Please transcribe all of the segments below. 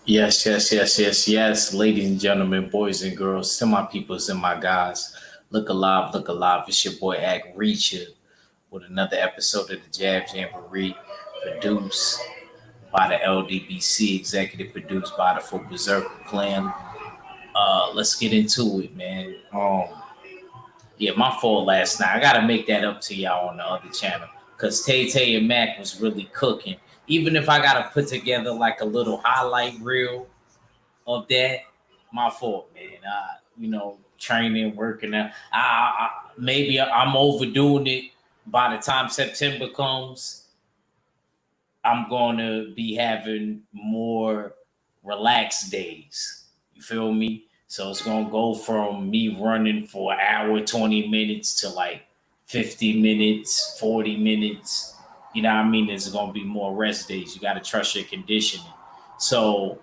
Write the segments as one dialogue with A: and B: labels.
A: Yes, yes, yes, yes, yes, ladies and gentlemen, boys and girls, semi peoples and my guys. Look alive, look alive. It's your boy Act Reacher with another episode of the Jab Jamboree, produced by the LDBC, executive produced by the Full Berserker Clan. Let's get into it, man. Yeah, my fault last night. I gotta make that up to y'all on the other channel. Cause Tay Tay and Mac was really cooking. Even if I gotta put together like a little highlight reel of that, my fault, man. Training, working out. Maybe I'm overdoing it. By the time September comes, I'm going to be having more relaxed days. You feel me? So it's going to go from me running for an hour, 20 minutes to like 50 minutes, 40 minutes. You know what I mean? There's going to be more rest days. You got to trust your conditioning. So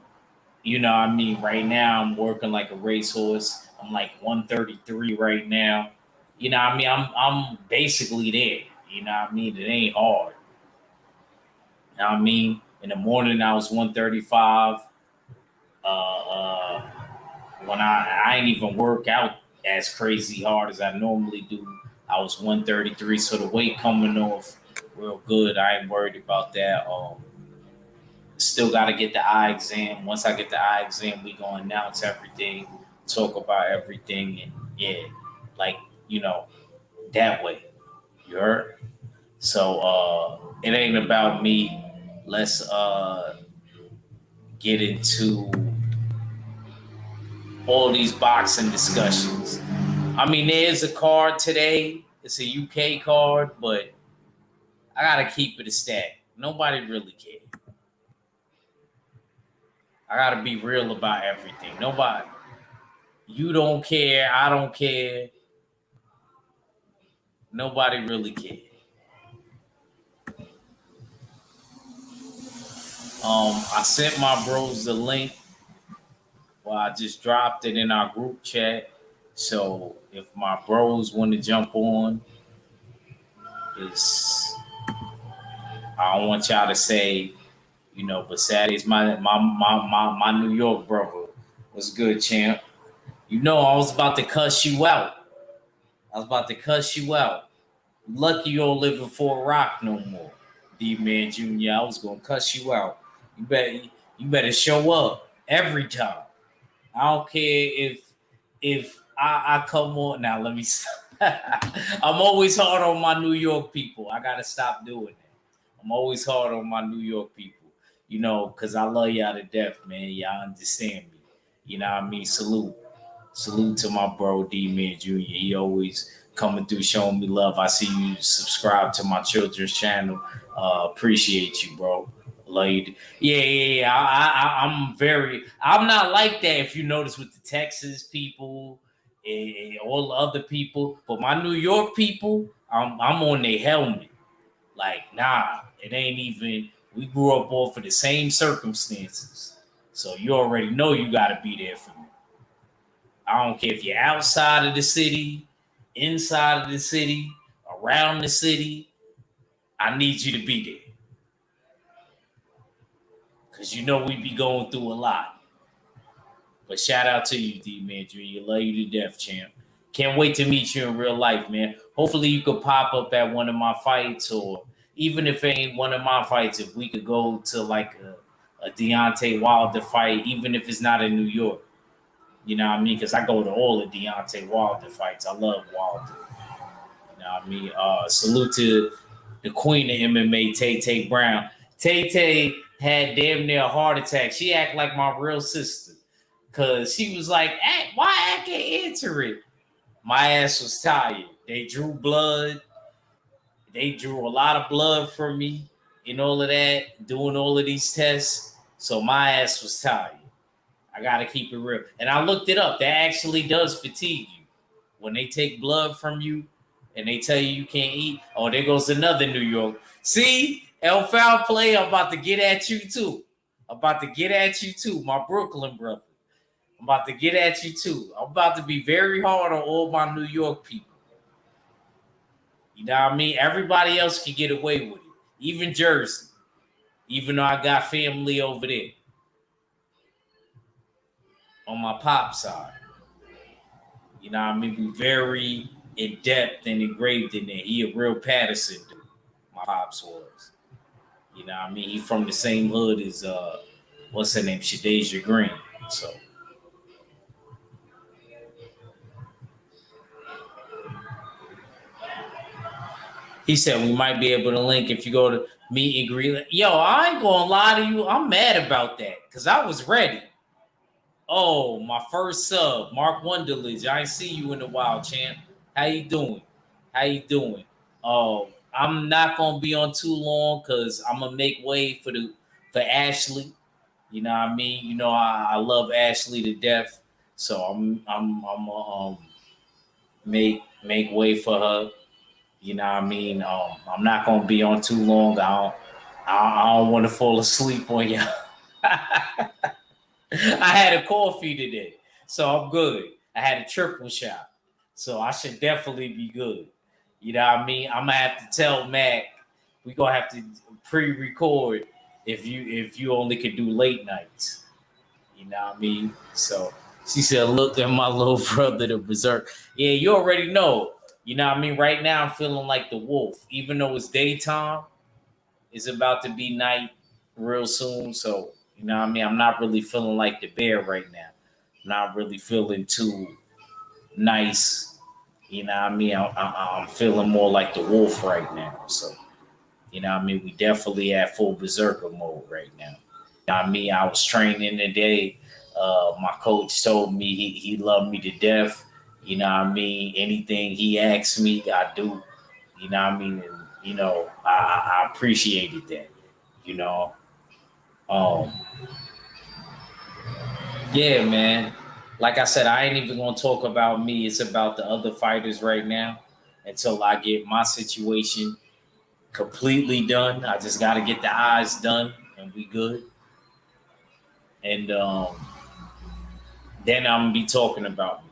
A: what I mean, right now I'm working like a racehorse. I'm like 133 right now. What I mean, I'm basically there. What I mean, it ain't hard. You know what I mean, in the morning I was 135. Uh, when I ain't even work out as crazy hard as I normally do, I was 133. So the weight coming off real good. I ain't worried about that. Still got to get the eye exam. Once I get the eye exam, we gonna announce everything, talk about everything, and yeah, like you know that way. You heard? So it ain't about me. Let's get into all these boxing discussions. I mean, there is a card today. It's a UK card, but I gotta keep it a stack. Nobody really cares. I gotta be real about everything. Nobody. You don't care. I don't care. Nobody really cares. I sent my bros the link. Well, I just dropped it in our group chat. So if my bros want to jump on, it's I don't want y'all to say, but Saturday's my New York brother. What's good, champ? I was about to cuss you out. I was about to cuss you out. Lucky you don't live in Fort Rock no more, D Man Jr. I was gonna cuss you out. You better show up every time. I don't care if I come on now. Let me. I'm always hard on my New York people. I gotta stop doing that. I'm always hard on my New York people. Because I love y'all to death, man. Y'all understand me. You know what I mean? Salute to my bro D Man Jr. He always coming through showing me love. I see you subscribe to my children's channel. Appreciate you, bro. Love you. Yeah. I'm not like that. If you notice with the Texas people and all the other people, but my New York people, I'm on their helmet. Like, nah, it ain't even. We grew up off of the same circumstances, so you already know you got to be there for me. I don't care if you're outside of the city, inside of the city, around the city. I need you to be there because we be going through a lot. But shout out to you, D Man Jr. Love you to death, champ. Can't wait to meet you in real life, man. Hopefully you could pop up at one of my fights, or even if it ain't one of my fights, if we could go to like a Deontay Wilder fight, even if it's not in New York. You know what I mean? Because I go to all the Deontay Wilder fights. I love Wilder. You know what I mean? Salute to the queen of MMA, Tay Tay Brown. Tay Tay had damn near a heart attack. She act like my real sister. Cause she was like, why I can't answer it? My ass was tired. They drew blood. They drew a lot of blood from me and all of that, doing all of these tests. So my ass was tired. I gotta keep it real. And I looked it up. That actually does fatigue you. When they take blood from you and they tell you can't eat, oh, there goes another New York. See, El Foul Play, I'm about to get at you too. My Brooklyn brother. I'm about to get at you too. I'm about to be very hard on all my New York people. You know what I mean? Everybody else can get away with it. Even Jersey. Even though I got family over there. on my pop side. You know what I mean? We very in depth and engraved in there. He a real Patterson dude. My pops was. You know what I mean? He from the same hood as what's her name? Shadeja Green. So he said we might be able to link if you go to meet and greet. Yo, I ain't gonna lie to you. I'm mad about that because I was ready. Oh, my first sub, Mark Wonderledge. I ain't see you in a while, champ. How you doing? How you doing? Oh, I'm not gonna be on too long because I'm gonna make way for Ashley. You know what I mean? You know I love Ashley to death, so I'm make way for her. You know what I mean? I'm not gonna be on too long. I don't want to fall asleep on you. I had a coffee today, so I'm good. I had a triple shot, so I should definitely be good. You know what I mean? I'm gonna have to tell Mac we gonna have to pre-record if you only could do late nights. You know what I mean? So she said, "Look at my little brother, the berserk." Yeah, you already know. You know what I mean? Right now, I'm feeling like the wolf, even though it's daytime. It's about to be night real soon, so you know what I mean. I'm not really feeling like the bear right now. I'm not really feeling too nice. You know what I mean. I'm feeling more like the wolf right now. So you know what I mean. We definitely at full berserker mode right now. You know what I mean. I was training today. My coach told me he loved me to death. You know what I mean. Anything he asked me, I do. You know what I mean. And, you know, I appreciated that. You know, um, yeah, man. Like I said, I ain't even gonna talk about me. It's about the other fighters right now until I get my situation completely done. I just got to get the eyes done, and we good. And then I'm gonna be talking about me.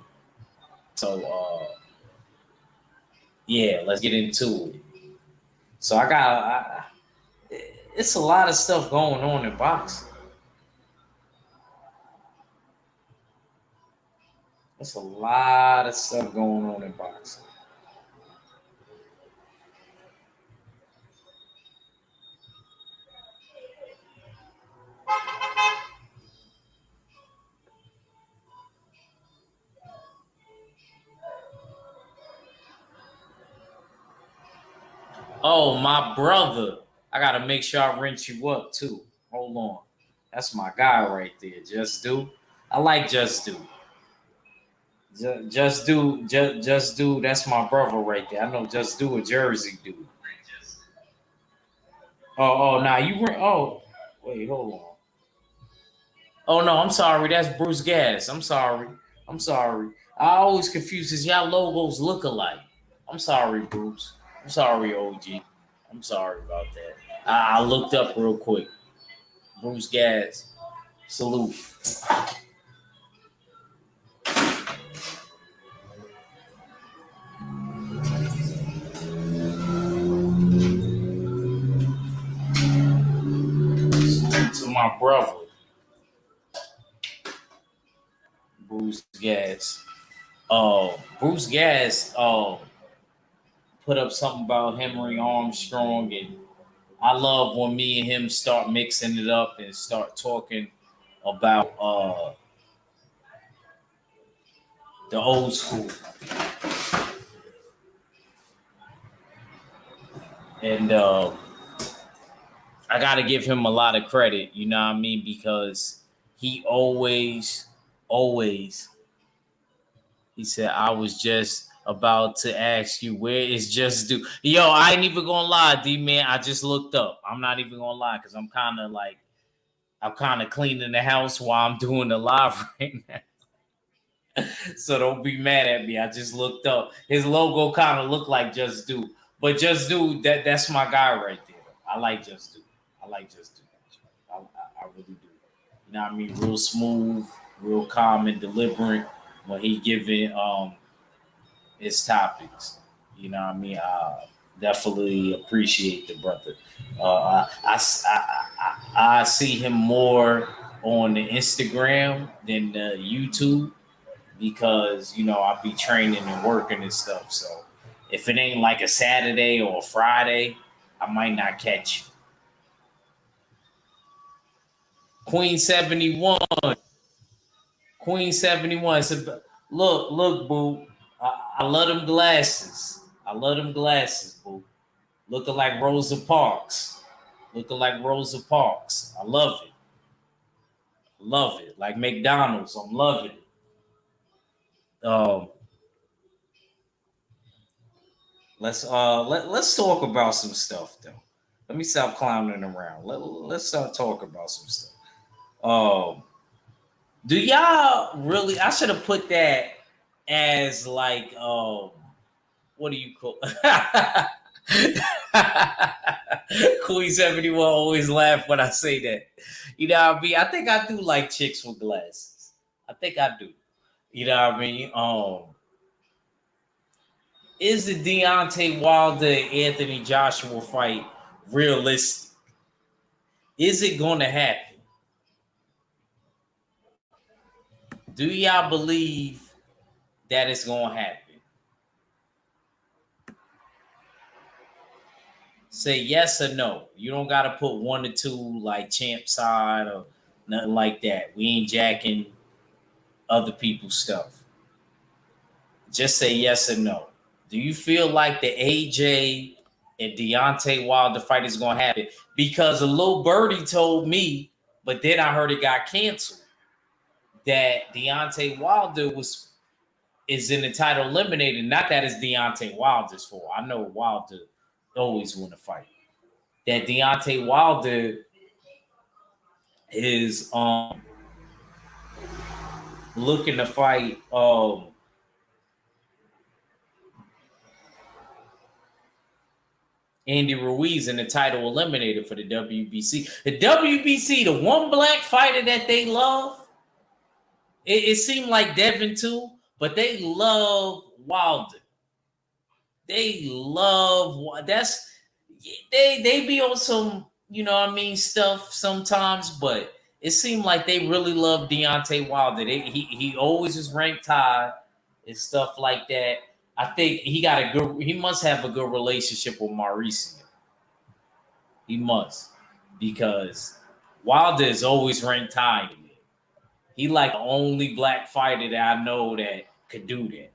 A: So yeah, let's get into it. So it's a lot of stuff going on in boxing. It's a lot of stuff going on in boxing. Oh, my brother. I gotta make sure I rinse you up too. Hold on. That's my guy right there. Just do. I like Just Do. Just do. That's my brother right there. I know Just Do a Jersey dude. Oh, nah, you were. Oh, wait, hold on. Oh no, I'm sorry. That's Bruce Gas. I'm sorry. I'm sorry. I always confuse because y'all logos look alike. I'm sorry, Bruce. I'm sorry, OG. I'm sorry about that. I looked up real quick. Bruce Gas. Salute. Salute to my brother, Bruce Gas. Bruce Gas put up something about Henry Armstrong, and I love when me and him start mixing it up and start talking about the old school. And I got to give him a lot of credit, you know what I mean? Because he always, he said, I was just about to ask you, where is Just Do? Yo, I ain't even gonna lie, D man. I just looked up. I'm not even gonna lie because I'm kind of cleaning the house while I'm doing the live right now. So don't be mad at me. I just looked up. His logo kind of looked like Just Do. But Just Do, that's my guy right there. I like Just Do. I like Just Do. I really do. You know what I mean? Real smooth, real calm and deliberate when he giving his topics. You know what I mean? Definitely appreciate the brother. I see him more on the Instagram than the YouTube because I'll be training and working and stuff. So if it ain't like a Saturday or a Friday, I might not catch you. Queen 71. Queen 71. So, look, boo. I love them glasses. I love them glasses, boo. Looking like Rosa Parks. Looking like Rosa Parks. I love it. Love it. Like McDonald's. I'm loving it. Let's talk about some stuff though. Let me stop clowning around. Let's start talking about some stuff. Do y'all really? I should have put that as like what do you call? Queen 71 always laugh when I say that. You know what I mean? I think I do like chicks with glasses. I think I do. You know what I mean? Is the Deontay Wilder Anthony Joshua fight realistic? Is it going to happen? Do y'all believe that it's going to happen? Say yes or no. You don't got to put 1 or 2 like champ side or nothing like that. We ain't jacking other people's stuff. Just say yes or no. Do you feel like the AJ and Deontay Wilder fight is going to happen? Because a little birdie told me, but then I heard it got canceled, that Deontay Wilder is in the title eliminated. Not that it's Deontay Wilder's fault. I know Wilder always win a fight. That Deontay Wilder is looking to fight Andy Ruiz in the title eliminator for the WBC. The WBC, the one black fighter that they love, it seemed like Devin too, but they love Wilder. They love they be on some, stuff sometimes, but it seemed like they really love Deontay Wilder. He always is ranked high and stuff like that. I think he must have a good relationship with Mauricio. He must, because Wilder is always ranked high. He like the only black fighter that I know that could do that.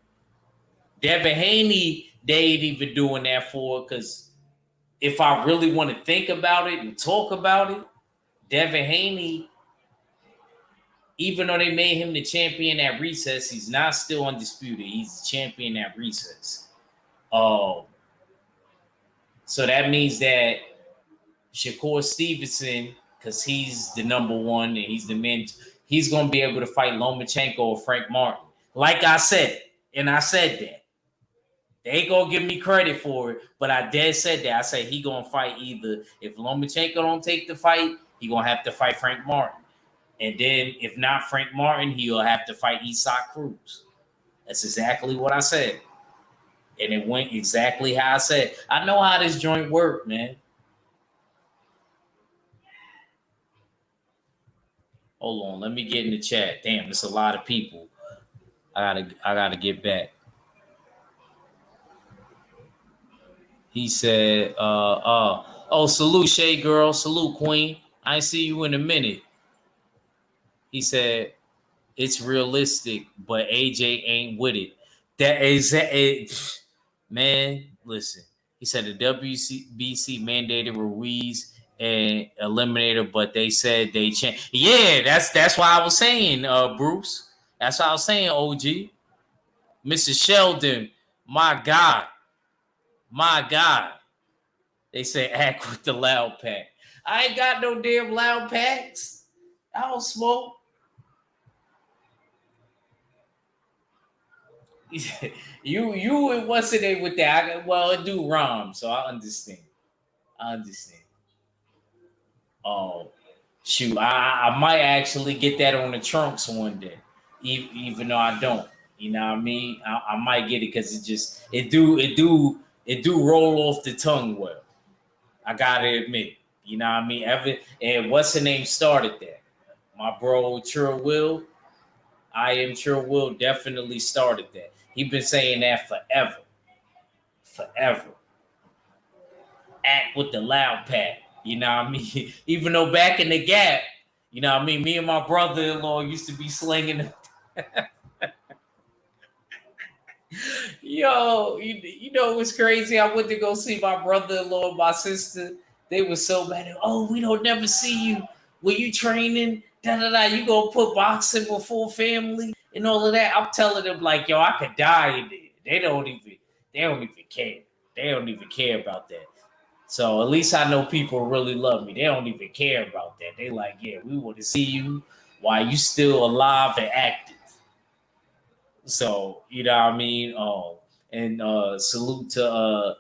A: Devin Haney, they ain't even doing that for, because if I really want to think about it and talk about it, Devin Haney, even though they made him the champion at recess, he's not still undisputed. He's the champion at recess. So that means that Shakur Stevenson, because he's the number one and he's the man, he's going to be able to fight Lomachenko or Frank Martin. Like I said, and I said that. They ain't going to give me credit for it, but I dead said that. I said he going to fight either. If Lomachenko don't take the fight, he going to have to fight Frank Martin. And then if not Frank Martin, he'll have to fight Isaac Cruz. That's exactly what I said. And it went exactly how I said. I know how this joint worked, man. Hold on, let me get in the chat. Damn, there's a lot of people. I gotta get back. He said, salute Shay girl, salute Queen. I ain't see you in a minute. He said, it's realistic, but AJ ain't with it. That is it. Man, listen. He said the WBC mandated Ruiz and Eliminator, but they said they changed. Yeah, that's why I was saying, Bruce. That's why I was saying, OG. Mr. Sheldon, my God. My God. They say act with the loud pack. I ain't got no damn loud packs. I don't smoke. you and what's the name with that? It do rhyme, so I understand. Oh, shoot. I might actually get that on the trunks one day, even though I don't. You know what I mean? I might get it because it do roll off the tongue well. I gotta admit. You know what I mean? And what's the name started that? My bro Trill Will, I am Trill Will, definitely started that. He been saying that forever. Forever. Act with the loud pack. You know what I mean? Even though back in the gap, you know what I mean, me and my brother-in-law used to be slinging. Yo, you know what's crazy? I went to go see my brother-in-law and my sister. They were so mad. Oh, we don't never see you. Were you training? Da da da. You gonna put boxing before family and all of that? I'm telling them like, yo, I could die in there. They don't even care. They don't even care about that. So at least I know people really love me. They don't even care about that. They like, yeah, we want to see you while you still alive and active. So, you know what I mean? And salute to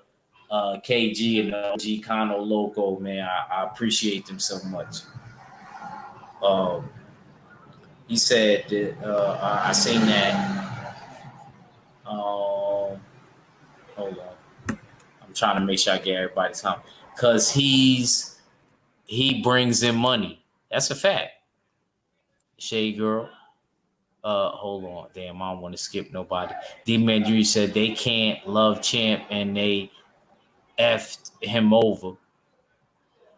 A: KG and the OG Kano logo, man. I appreciate them so much. He said that I seen that. Hold on. I'm trying to make sure I get everybody's time. Because he brings in money. That's a fact. Shade Girl. Hold on. Damn, I don't want to skip nobody. D Mandry said they can't love Champ and they effed him over.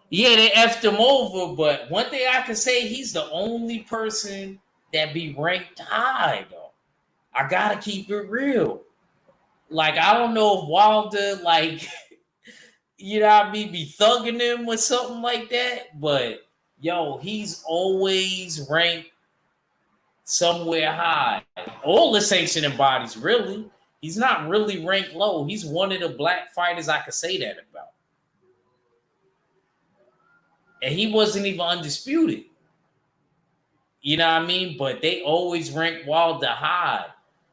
A: Yeah, they effed him over, but one thing I can say, he's the only person that be ranked high, though. I gotta keep it real. Like, I don't know if Wilder, like, you know what I mean, be thugging him or something like that, but yo, he's always ranked somewhere high. All the sanctioning bodies, really. He's not really ranked low. He's one of the black fighters I could say that about. And he wasn't even undisputed. You know what I mean? But they always rank Wilder high.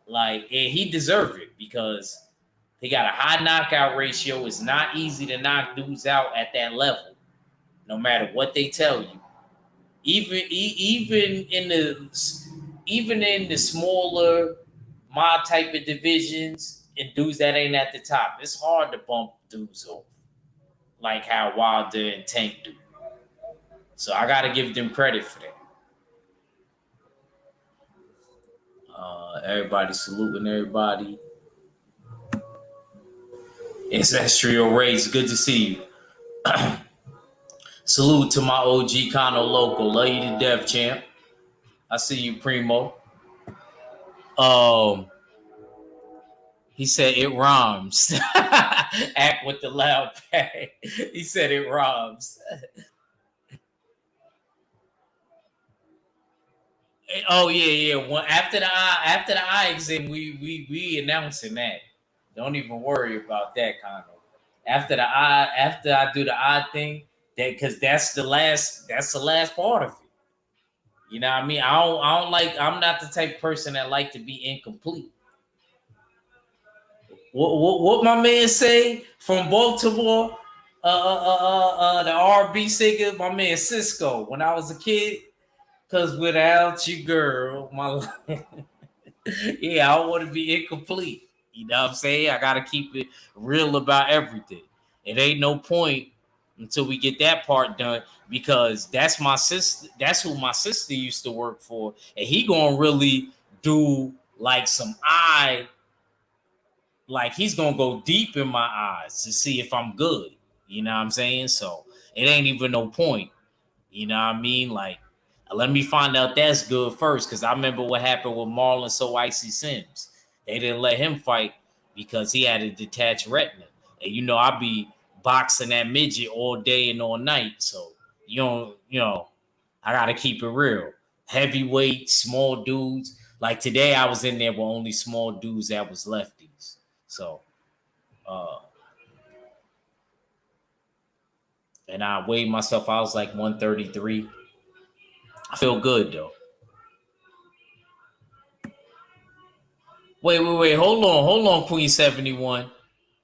A: Like, and he deserved it because he got a high knockout ratio. It's not easy to knock dudes out at that level, no matter what they tell you. Even in the smaller my type of divisions and dudes that ain't at the top, it's hard to bump dudes off like how Wilder and Tank do. So I got to give them credit for that. Everybody saluting everybody. Ancestral Race, good to see you. Salute to my OG Kano local. Love you to death, champ. I see you, Primo. He said it rhymes. Act with the loud pack. He said it rhymes. Oh yeah. Well, after the eye exam, we announcing that. Don't even worry about that, Kano. After I do the eye thing, that because that's the last part of it. You know what I mean? I don't like. I'm not the type of person that like to be incomplete. What my man say from Baltimore? The RB singer, my man Cisco. When I was a kid, cause without you, girl, my life. Yeah, I don't want to be incomplete. You know what I'm saying? I gotta keep it real about everything. It ain't no point until we get that part done because that's my sister. That's who my sister used to work for, and he gonna really do like some eye. Like he's gonna go deep in my eyes to see if I'm good. You know what I'm saying? So it ain't even no point. You know what I mean? Like, let me find out that's good first, because I remember what happened with Marlon So Icy Sims. They didn't let him fight because he had a detached retina. And you know, I be boxing that midget all day and all night. So you know, I gotta keep it real. Heavyweight, small dudes. Like today, I was in there with only small dudes that was lefties. So, and I weighed myself. I was like 133. I feel good though. Wait. Hold on, Queen 71.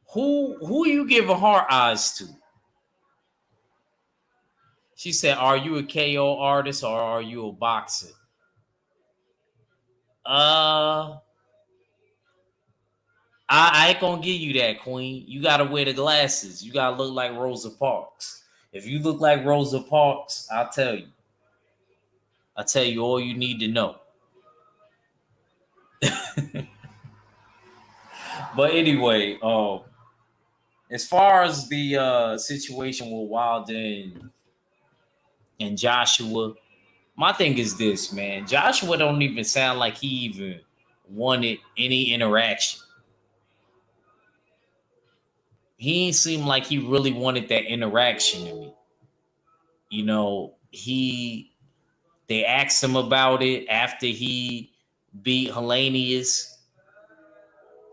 A: Who you giving heart eyes to? She said, "Are you a KO artist or are you a boxer?" I ain't gonna give you that, Queen. You gotta wear the glasses. You gotta look like Rosa Parks. If you look like Rosa Parks, I'll tell you. I tell you all you need to know. But anyway, as far as the situation with Wilder and Joshua, my thing is this, man. Joshua don't even sound like he even wanted any interaction. He ain't seem like he really wanted that interaction to me. You know, they asked him about it after he beat Hellenius.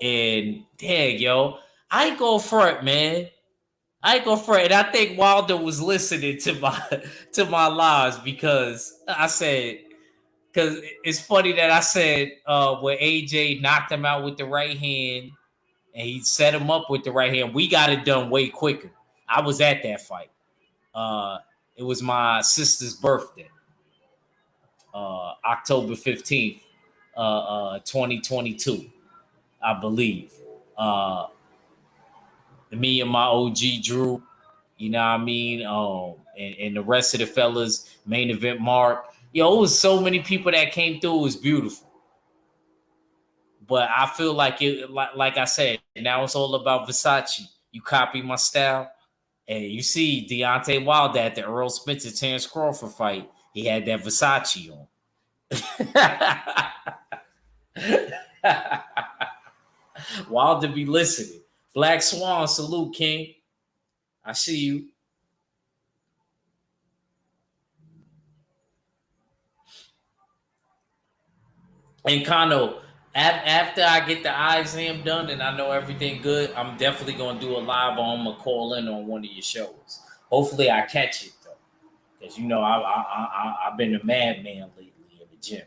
A: And dang, yo, I ain't go for it, man. I ain't go for it. And I think Wilder was listening to my lives because I said, because it's funny that I said when AJ knocked him out with the right hand and he set him up with the right hand, we got it done way quicker. I was at that fight. It was my sister's birthday, October 15th, 2022, I believe. Me and my OG Drew, you know what I mean? And the rest of the fellas, main event Mark. Yo, it was so many people that came through. It was beautiful. But I feel like like I said, now it's all about Versace. You copy my style. And you see Deontay Wilder at the Earl Spencer Terence Crawford fight. He had that Versace on. Wilder be listening. Black Swan, salute, King. I see you. And Kano, after I get the eye exam done and I know everything good, I'm definitely gonna do a live on. I'm gonna call in on one of your shows. Hopefully, I catch it though, because you know I've been a madman lately in the gym.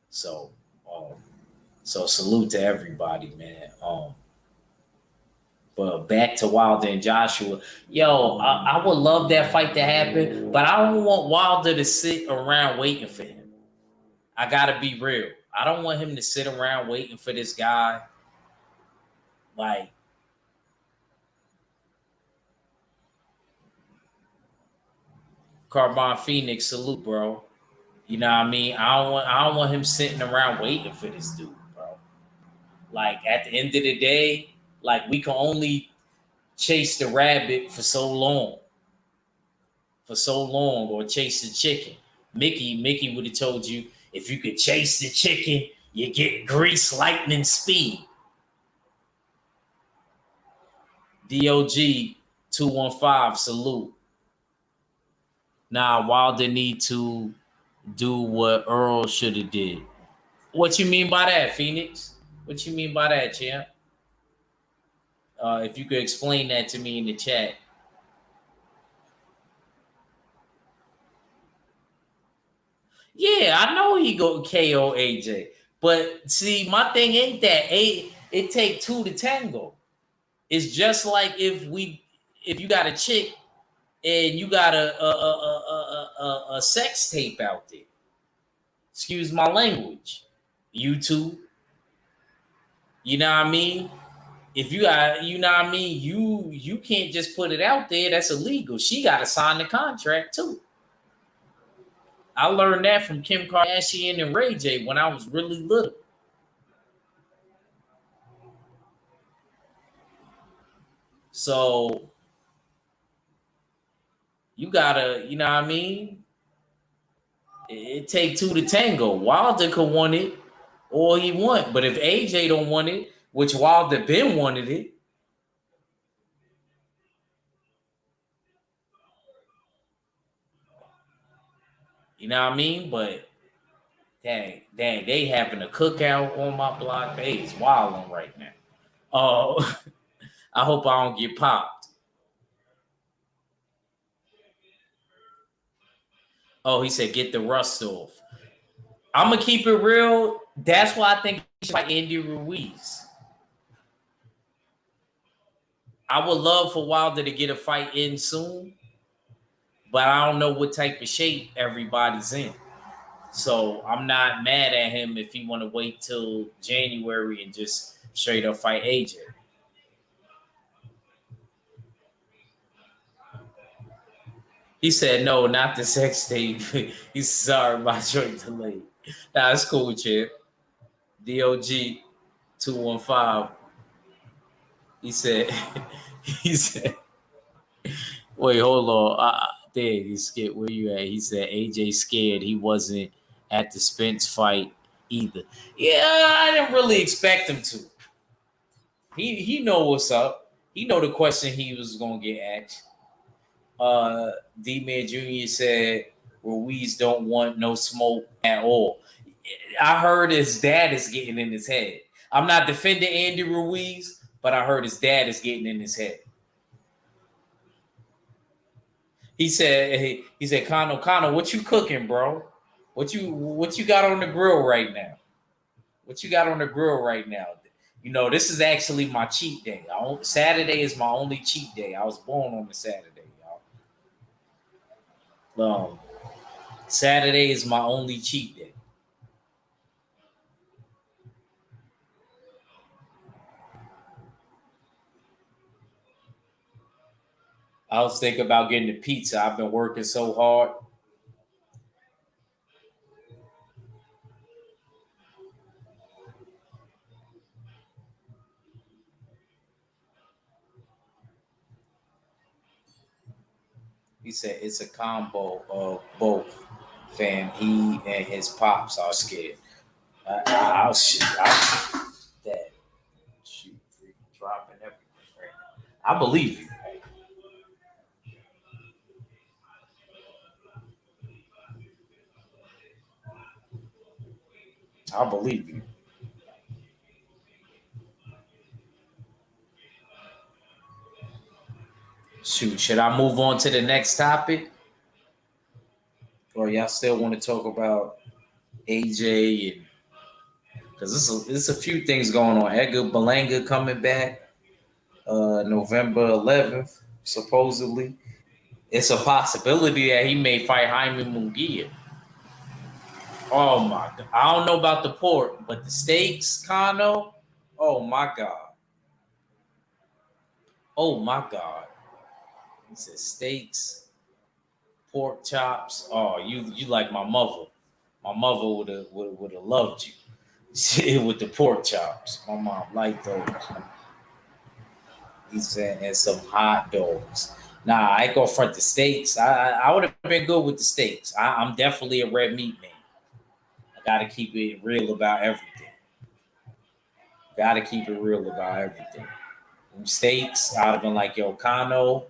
A: So, so salute to everybody, man. But back to Wilder and Joshua. Yo, I would love that fight to happen, but I don't want Wilder to sit around waiting for him. I gotta be real. I don't want him to sit around waiting for this guy. Like, Carbon Phoenix, salute, bro. You know what I mean? I don't want him sitting around waiting for this dude, bro. Like at the end of the day, like we can only chase the rabbit for so long. Or chase the chicken. Mickey would have told you if you could chase the chicken, you get grease lightning speed. DOG 215, salute. Nah, Wilder need to do what Earl should have did. What you mean by that, Phoenix? What you mean by that, champ? If you could explain that to me in the chat. Yeah, I know he go KO AJ. But see, my thing ain't that. It take two to tango. It's just like if you got a chick and you got a sex tape out there. Excuse my language. YouTube. You know what I mean? If you got, you know what I mean, you can't just put it out there. That's illegal. She got to sign the contract too. I learned that from Kim Kardashian and Ray J when I was really little. So you gotta, you know what I mean? It take two to tango. Wilder could want it or he want. But if AJ don't want it, which Wilder been wanted it, you know what I mean? But dang, they having a cookout on my block. They is wilding right now. Oh, I hope I don't get popped. Oh, he said get the rust off. I'm gonna keep it real. That's why I think he should fight Andy Ruiz. I would love for Wilder to get a fight in soon, but I don't know what type of shape everybody's in. So I'm not mad at him if he want to wait till January and just straight up fight AJ. He said, no, not the sex tape. He's sorry, my joint delayed. Nah, it's cool, Chip. DOG 215. He said, he said, wait, hold on. There, he scared. Where you at? He said AJ scared he wasn't at the Spence fight either. Yeah, I didn't really expect him to. He know what's up. He know the question he was gonna get asked. D-Man Jr. said Ruiz don't want no smoke at all. I heard his dad is getting in his head. I'm not defending Andy Ruiz, but I heard his dad is getting in his head. He said, Connor, what you cooking, bro? What you got on the grill right now? What you got on the grill right now? You know, this is actually my cheat day. Saturday is my only cheat day. I was born on a Saturday, y'all. Saturday is my only cheat day. I was thinking about getting the pizza. I've been working so hard. He said it's a combo of both. Fam, he and his pops are scared. I'll shoot. That shoot, freaking dropping everything right now. I believe you. I believe you. Shoot, should I move on to the next topic? Or y'all still want to talk about AJ and because there's a few things going on. Edgar Berlanga coming back November 11th, supposedly. It's a possibility that he may fight Jaime Munguia. Oh my God. I don't know about the pork, but the steaks, Kano. Oh my God. Oh my God. He said steaks, pork chops. Oh, you like my mother. My mother would have loved you. With the pork chops. My mom liked those. He said, and some hot dogs. Nah, I ain't gonna front the steaks. I would have been good with the steaks. I'm definitely a red meat man. I gotta keep it real about everything. Gotta keep it real about everything. Steaks, I'd have been like, yo, Kano,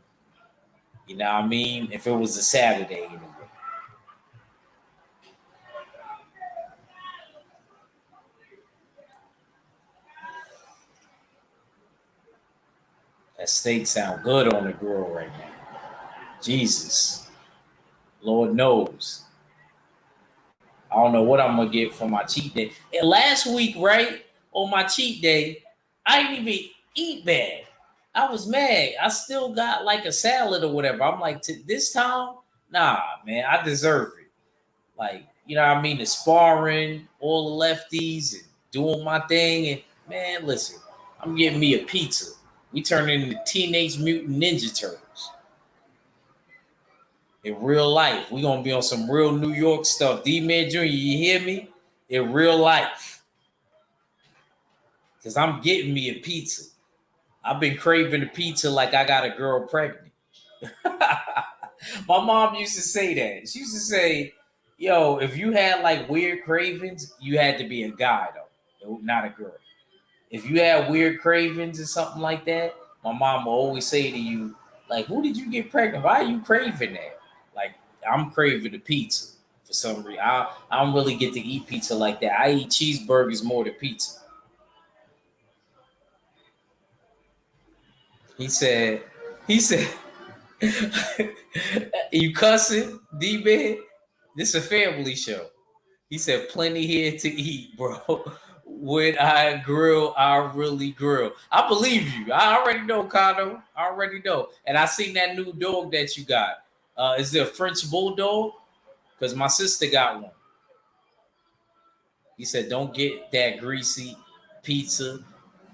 A: you know what I mean? If it was a Saturday, anyway. That steak sound good on the grill right now. Jesus. Lord knows. I don't know what I'm gonna get for my cheat day. And last week, right, on my cheat day, I didn't even eat bad. I was mad. I still got like a salad or whatever. I'm like, this time, nah, man, I deserve it. Like, you know what I mean? The sparring, all the lefties, and doing my thing. And man, listen, I'm getting me a pizza. We turn into Teenage Mutant Ninja Turtles. In real life, we gonna be on some real New York stuff. D-Man Jr., you hear me? In real life. Because I'm getting me a pizza. I've been craving a pizza like I got a girl pregnant. My mom used to say that. She used to say, yo, if you had like weird cravings, you had to be a guy though, not a girl. If you had weird cravings or something like that, my mom will always say to you, like, who did you get pregnant? Why are you craving that? Like, I'm craving the pizza for some reason. I don't really get to eat pizza like that. I eat cheeseburgers more than pizza. He said, you cussing, D-Man? This is a family show. He said, plenty here to eat, bro. When I grill, I really grill. I believe you. I already know, Kano. I already know. And I seen that new dog that you got. Is it a French bulldog? Because my sister got one. He said, don't get that greasy pizza.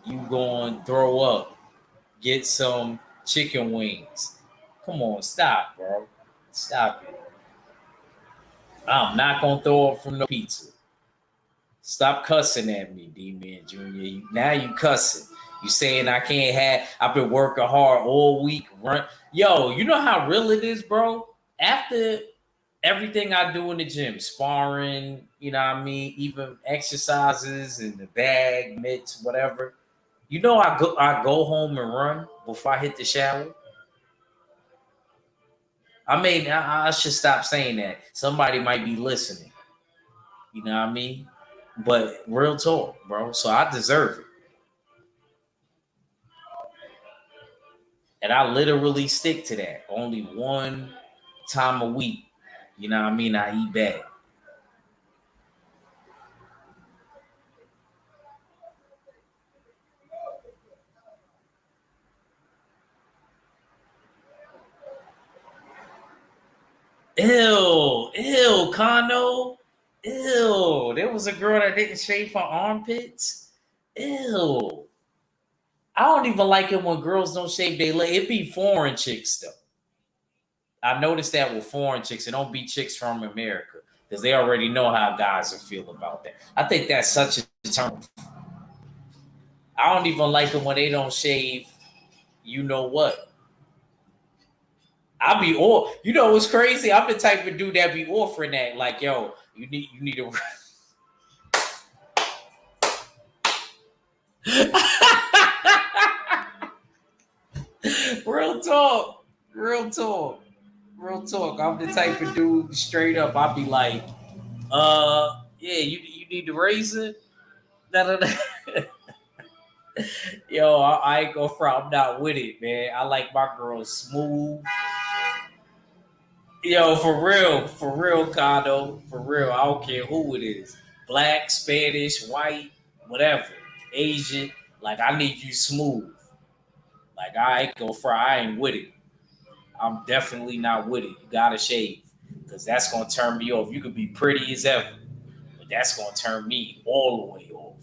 A: You going to throw up. Get some chicken wings. Come on, stop, bro. Stop it. I'm not gonna throw up from the pizza. Stop cussing at me, D-Man Jr. Now you cussing. You saying I can't have. I've been working hard all week. Yo, you know how real it is, bro? After everything I do in the gym, sparring, you know what I mean, even exercises in the bag, mitts, whatever. You know, I go home and run before I hit the shower. I should stop saying that. Somebody might be listening. You know what I mean? But real talk, bro. So I deserve it. And I literally stick to that. Only one time a week. You know what I mean? I eat bad. Ew, Kano. Ew. There was a girl that didn't shave her armpits. Ew. I don't even like it when girls don't shave their leg. It be foreign chicks though. I noticed that with foreign chicks. It don't be chicks from America because they already know how guys will feel about that. I think that's such a term. I don't even like it when they don't shave. You know what? I be all. You know what's crazy? I'm the type of dude that be offering that. Like, yo, you need to. Real talk. Real talk. Real talk. I'm the type of dude straight up. I'll be like, yeah, you need the razor? Da, da, da. Yo, I ain't gonna front. I'm not with it, man. I like my girls smooth. Yo, for real, Kano, for real. I don't care who it is, black, Spanish, white, whatever, Asian. Like I need you smooth. Like I ain't gonna fry. I ain't with it. I'm definitely not with it. You gotta shave because that's gonna turn me off. You could be pretty as ever, but that's gonna turn me all the way off.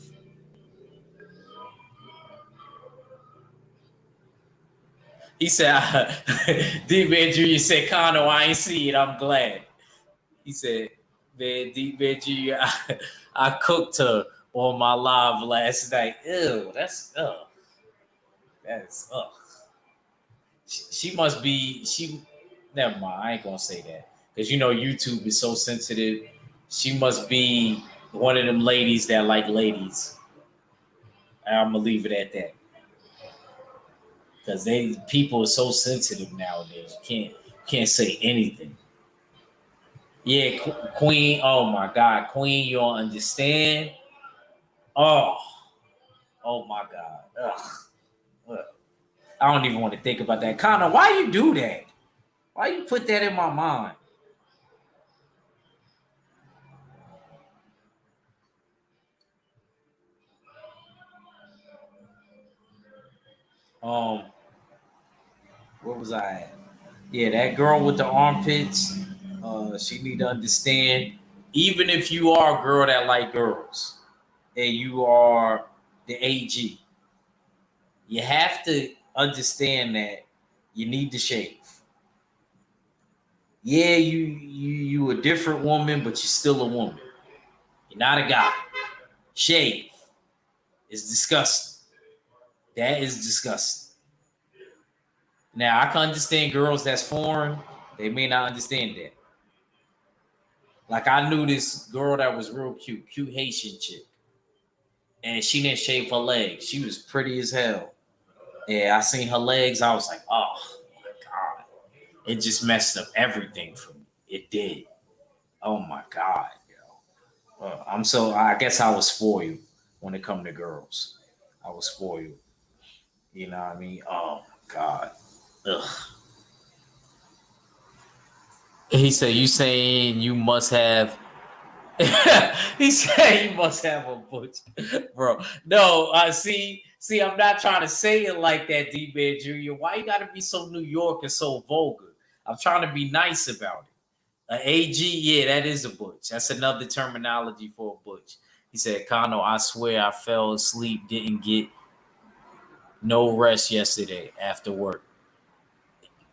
A: He said, D Man Jr. said, Kano, I ain't see it. I'm glad. He said, man, D Man Jr., I cooked her on my live last night. Ew, that's she must be never mind, I ain't gonna say that. Because you know YouTube is so sensitive. She must be one of them ladies that like ladies. I'm gonna leave it at that. Because people are so sensitive nowadays. You can't say anything. Yeah, Queen. Oh my God, Queen, you don't understand. Oh, oh my God. Ugh. Ugh. I don't even want to think about that. Connor, why you do that? Why you put that in my mind? Um, where was I at? Yeah, that girl with the armpits. She need to understand. Even if you are a girl that like girls and you are the AG, you have to understand that you need to shave. Yeah, you a different woman, but you're still a woman. You're not a guy. Shave. It's disgusting. That is disgusting. Now I can understand girls that's foreign. They may not understand that. Like I knew this girl that was real cute Haitian chick, and she didn't shave her legs. She was pretty as hell. Yeah, I seen her legs. I was like, oh my God. It just messed up everything for me. It did. Oh my God, yo. I guess I was spoiled when it come to girls. I was spoiled. You know what I mean? Oh my God. Ugh. He said, "You saying you must have." He said, "You must have a butch, bro." No, see, I'm not trying to say it like that, D Man Jr. Why you gotta be so New York and so vulgar? I'm trying to be nice about it. AG, yeah, that is a butch. That's another terminology for a butch. He said, "Kano, I swear I fell asleep, didn't get no rest yesterday after work."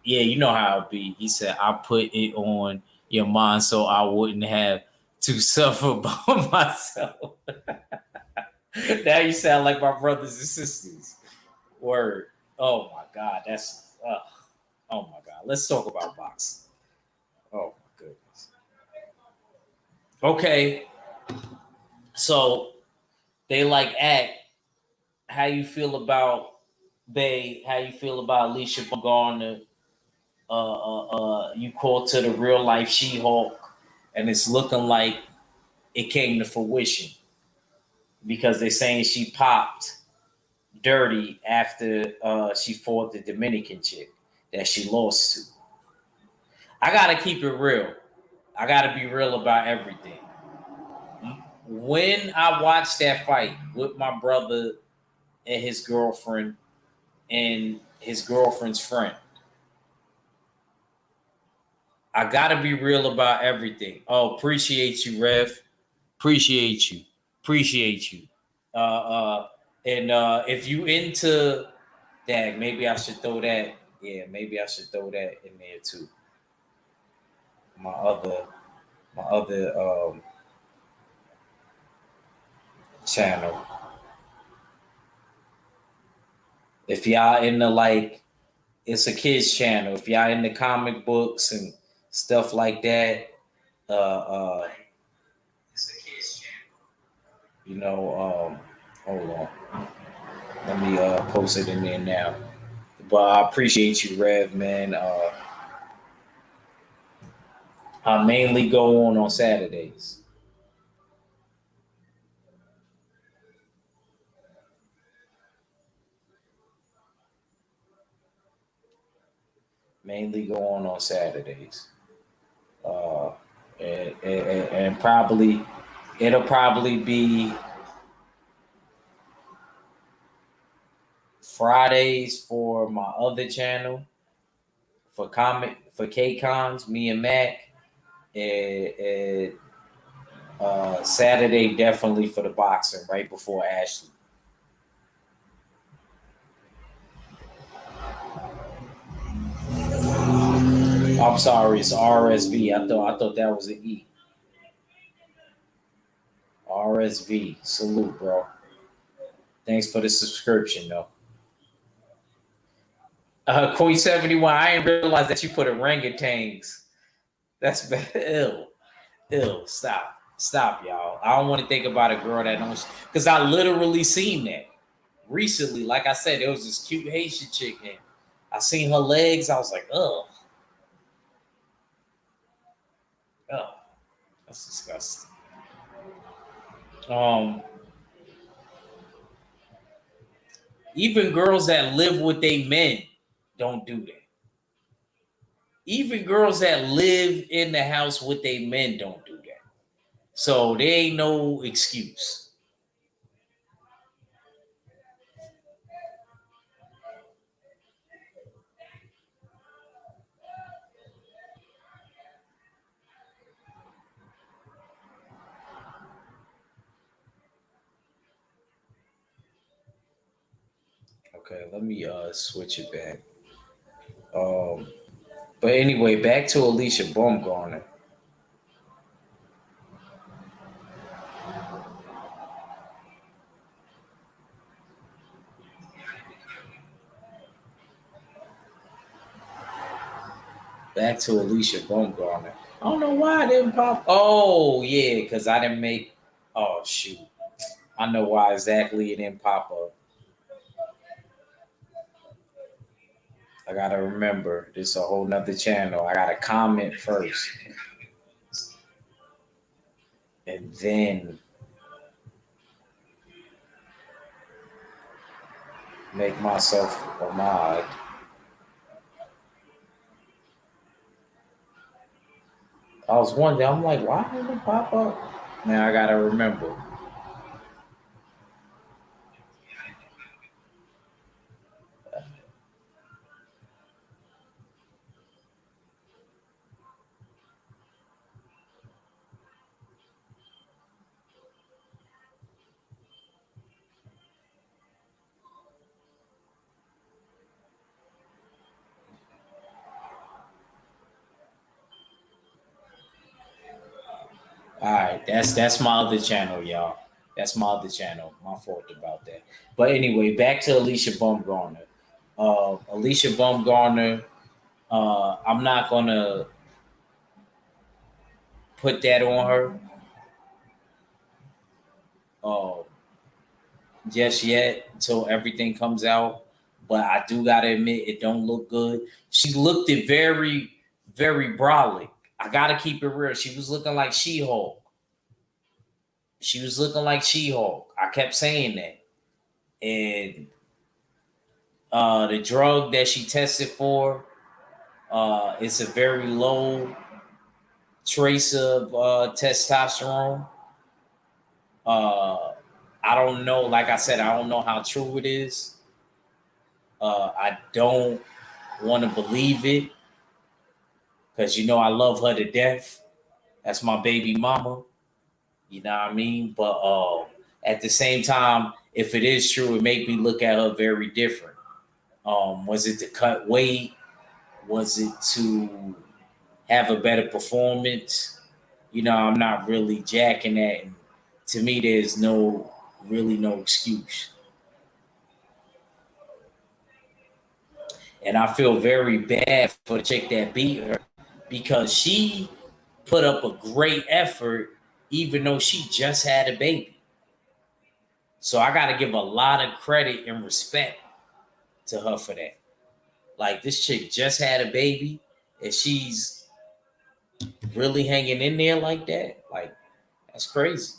A: Yeah, you know how it be. He said, I put it on your mind so I wouldn't have to suffer by myself. Now you sound like my brothers and sisters. Word. Oh my God. Oh my God. Let's talk about boxing. Oh my goodness. Okay. So they like act. How you feel about Bay? How you feel about Alicia Garner? You call to the real life She-Hulk, and it's looking like it came to fruition because they're saying she popped dirty after she fought the Dominican chick that she lost to. I gotta keep it real. I gotta be real about everything. When I watched that fight with my brother and his girlfriend and his girlfriend's friend, I gotta be real about everything. Oh, appreciate you, Rev. Appreciate you. Appreciate you. Uh, and if you into that, maybe I should throw that. Yeah, maybe I should throw that in there too. My other, my other channel. If y'all into like, it's a kids channel. If y'all into comic books and stuff like that, it's a kids channel. Hold on. Let me post it in there now. But I appreciate you, Rev, man. I mainly go on Saturdays. Mainly go on Saturdays. Uh, and probably it'll probably be Fridays for my other channel for K Cons, me and Mac, and Saturday definitely for the boxing right before Ashley. I'm sorry, it's RSV. I thought that was an E. RSV. Salute, bro. Thanks for the subscription, though. Queen 71. I didn't realize that you put orangutans. That's bad. Ill. Ill. Stop, y'all. I don't want to think about a girl that knows because I literally seen that recently. Like I said, there was this cute Haitian chick and I seen her legs. I was like, oh, that's disgusting. Um, even girls that live with their men don't do that. Even girls that live in the house with their men don't do that. So there ain't no excuse. Okay, let me switch it back. Um, but anyway, back to Alicia Baumgartner. Back to Alicia Baumgartner. I don't know why I didn't pop. Oh yeah, because I didn't make. Oh shoot, I know why exactly it didn't pop up. I gotta remember this is a whole nother channel. I gotta comment first, and then make myself a mod. I was wondering. I'm like, why didn't it pop up? Now I gotta remember. All right, that's my other channel, y'all. That's my other channel. My fault about that. But anyway, back to Alicia Bumgarner. Alicia Bumgarner. I'm not gonna put that on her uh, just yet until everything comes out. But I do gotta admit, it don't look good. She looked it very, very brolic. I gotta keep it real. She was looking like She-Hulk. She was looking like She-Hulk. I kept saying that. And the drug that she tested for, it's a very low trace of testosterone. Uh, I don't know. Like I said, I don't know how true it is. I don't want to believe it because I love her to death. That's my baby mama. You know what I mean? But at the same time, if it is true, it make me look at her very different. Was it to cut weight? Was it to have a better performance? I'm not really jacking that. And to me, there's really no excuse. And I feel very bad for the chick that beat her because she put up a great effort, even though she just had a baby. So I got to give a lot of credit and respect to her for that. Like, this chick just had a baby and she's really hanging in there like that. Like, that's crazy.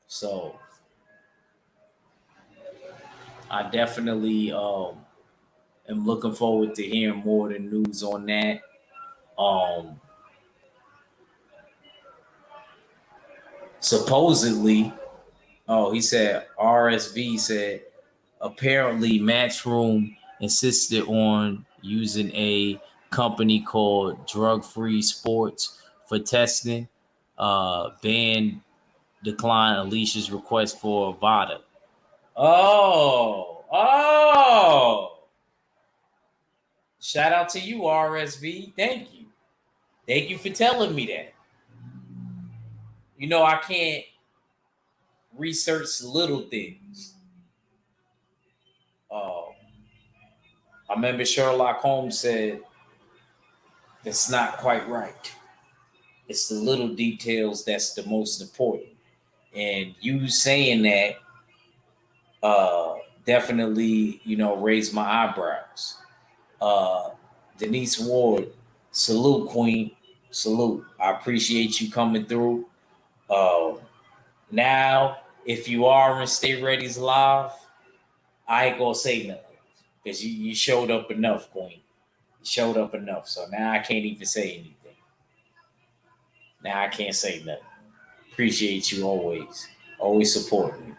A: So I definitely am looking forward to hearing more of the news on that. Um, Supposedly, he said RSV said apparently Matchroom insisted on using a company called Drug Free Sports for testing. Band declined Alicia's request for VADA. Oh. Shout out to you, RSV. Thank you. Thank you for telling me that. I can't research little things. Uh, I remember Sherlock Holmes said, that's not quite right. It's the little details that's the most important. And you saying that definitely, raised my eyebrows. Uh, Denise Ward, salute, Queen. Salute. I appreciate you coming through. Uh, Now, if you are in Stay Ready's live, I ain't gonna say nothing because you showed up enough, Queen. You showed up enough, so now I can't even say anything. Now I can't say nothing. Appreciate you always supporting me.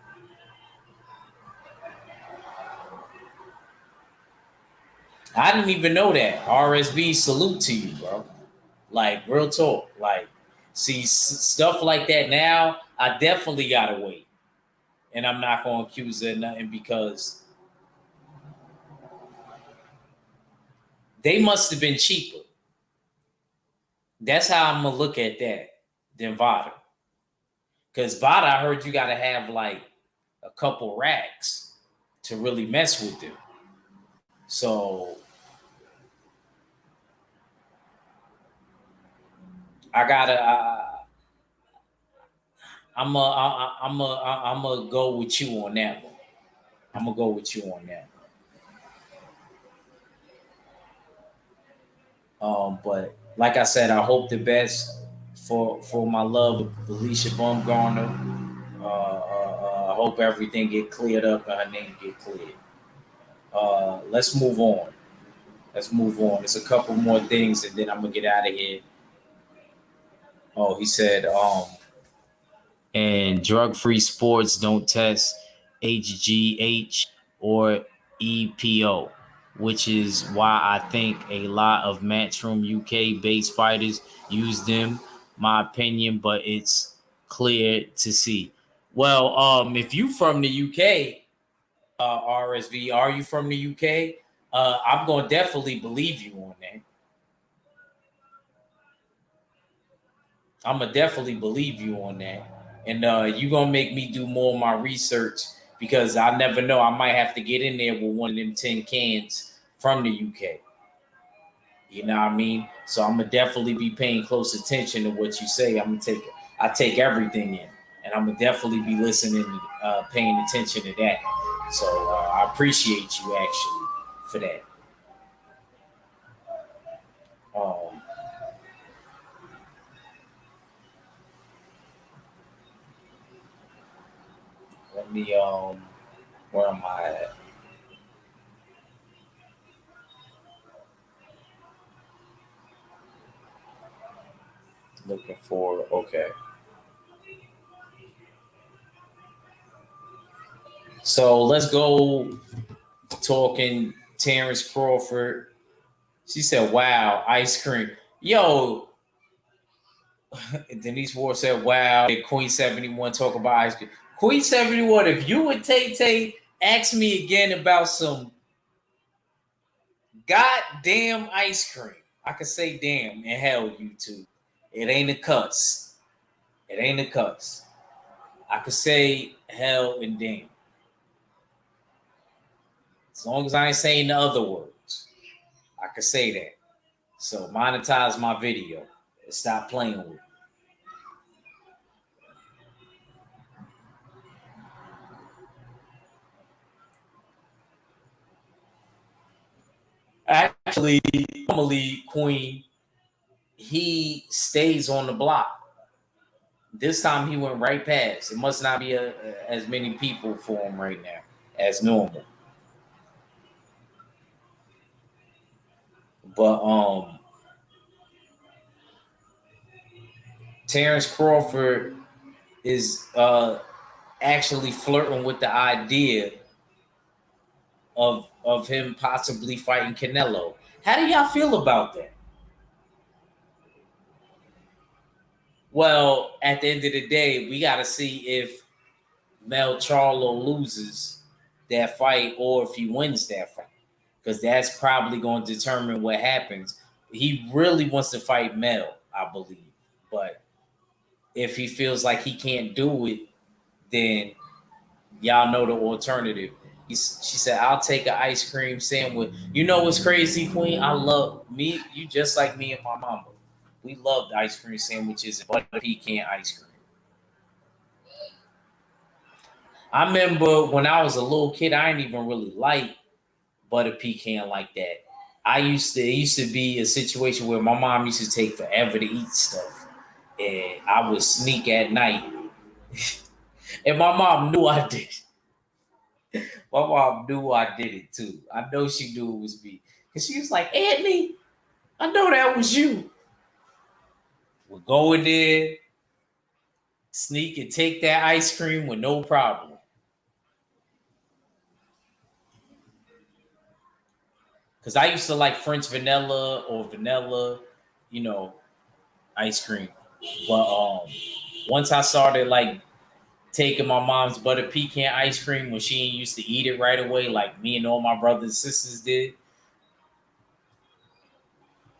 A: I didn't even know that. RSV, salute to you, bro. Like, real talk. Like, see stuff like that now. I definitely gotta wait, and I'm not gonna accuse her of nothing because they must have been cheaper. That's how I'm gonna look at that than Vada. Because Vada, I heard you gotta have like a couple racks to really mess with them. So I gotta. I'm gonna go with you on that one. I'm gonna go with you on that. But like I said, I hope the best for my love, Alicia Bumgarner. I hope everything get cleared up and her name get cleared. Let's move on. Let's move on. There's a couple more things, and then I'm gonna get out of here. Oh, he said, and drug-free sports don't test HGH or EPO, which is why I think a lot of Matchroom UK-based fighters use them. My opinion, but it's clear to see. Well, if you from the UK, RSV, are you from the UK? I'm gonna definitely believe you on that. I'm gonna definitely believe you on that, and you gonna make me do more of my research because I never know. I might have to get in there with one of them tin cans from the UK. You know what I mean? So I'm gonna definitely be paying close attention to what you say. I take everything in, and I'm gonna definitely be listening, paying attention to that. So I appreciate you actually for that. Um, Let me where am I at? Looking for okay. So let's go talking Terrence Crawford. She said, "Wow, ice cream." Yo, Denise Ward said, "Wow." Queen 71 talk about ice cream. Queen 71, if you would Tay ask me again about some goddamn ice cream, I could say damn and hell you too. It ain't a cuss. It ain't a cuss. I could say hell and damn. As long as I ain't saying the other words, I could say that. So monetize my video and stop playing with it. Actually, normally Queen, he stays on the block. This time he went right past. It must not be as many people for him right now as normal. But Terrence Crawford is actually flirting with the idea of him possibly fighting Canelo. How do y'all feel about that? Well, at the end of the day, we got to see if Mel Charlo loses that fight or if he wins that fight, because that's probably going to determine what happens. He really wants to fight Mel, I believe, but if he feels like he can't do it, then y'all know the alternative. She said, "I'll take an ice cream sandwich." You know what's crazy, Queen? I love me. You just like me and my mama. We love the ice cream sandwiches and butter pecan ice cream. I remember when I was a little kid, I didn't even really like butter pecan like that. It used to be a situation where my mom used to take forever to eat stuff, and I would sneak at night, and my mom knew I did. My mom knew I did it too. I know she knew it was me, cause she was like, "Anthony, I know that was you." We'll go in there, sneak and take that ice cream with no problem. Cause I used to like French vanilla or vanilla, you know, ice cream. But once I started like taking my mom's butter pecan ice cream when she ain't used to eat it right away, like me and all my brothers and sisters did,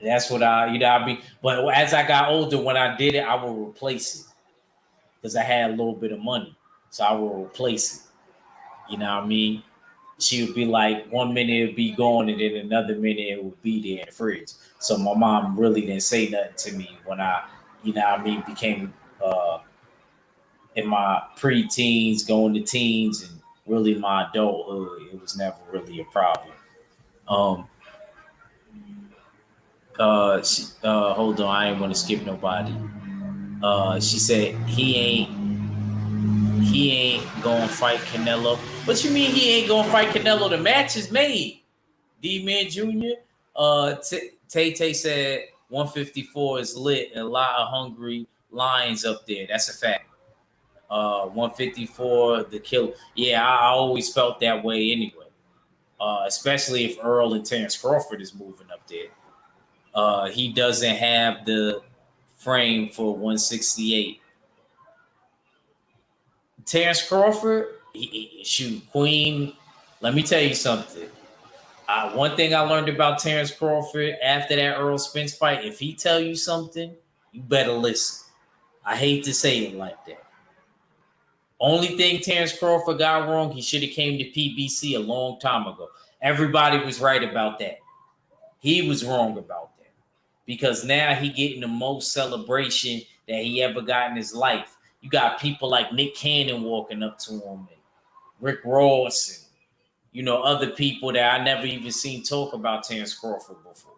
A: that's what I be. But as I got older, when I did it, I would replace it because I had a little bit of money, so I would replace it. You know what I mean? She would be like, one minute it would be gone, and then another minute it would be there in the fridge. So my mom really didn't say nothing to me when I, you know what I mean, became in my pre-teens, going to teens, and really my adulthood. It was never really a problem. Um, Hold on, I ain't want to skip nobody. She said he ain't gonna fight Canelo. What you mean he ain't gonna fight Canelo? The match is made. D Man Jr. Tay Tay said 154 is lit and a lot of hungry lions up there. That's a fact. 154, the kill. Yeah, I always felt that way anyway. Especially if Earl and Terrence Crawford is moving up there. He doesn't have the frame for 168. Terrence Crawford, shoot, Queen Let me tell you something. One thing I learned about Terrence Crawford after that Earl Spence fight, if he tell you something, you better listen. I hate to say it like that. Only thing Terrence Crawford got wrong, he should have came to PBC a long time ago. Everybody was right about that. He was wrong about that. Because now he getting the most celebration that he ever got in his life. You got people like Nick Cannon walking up to him and Rick Ross and, other people that I never even seen talk about Terrence Crawford before.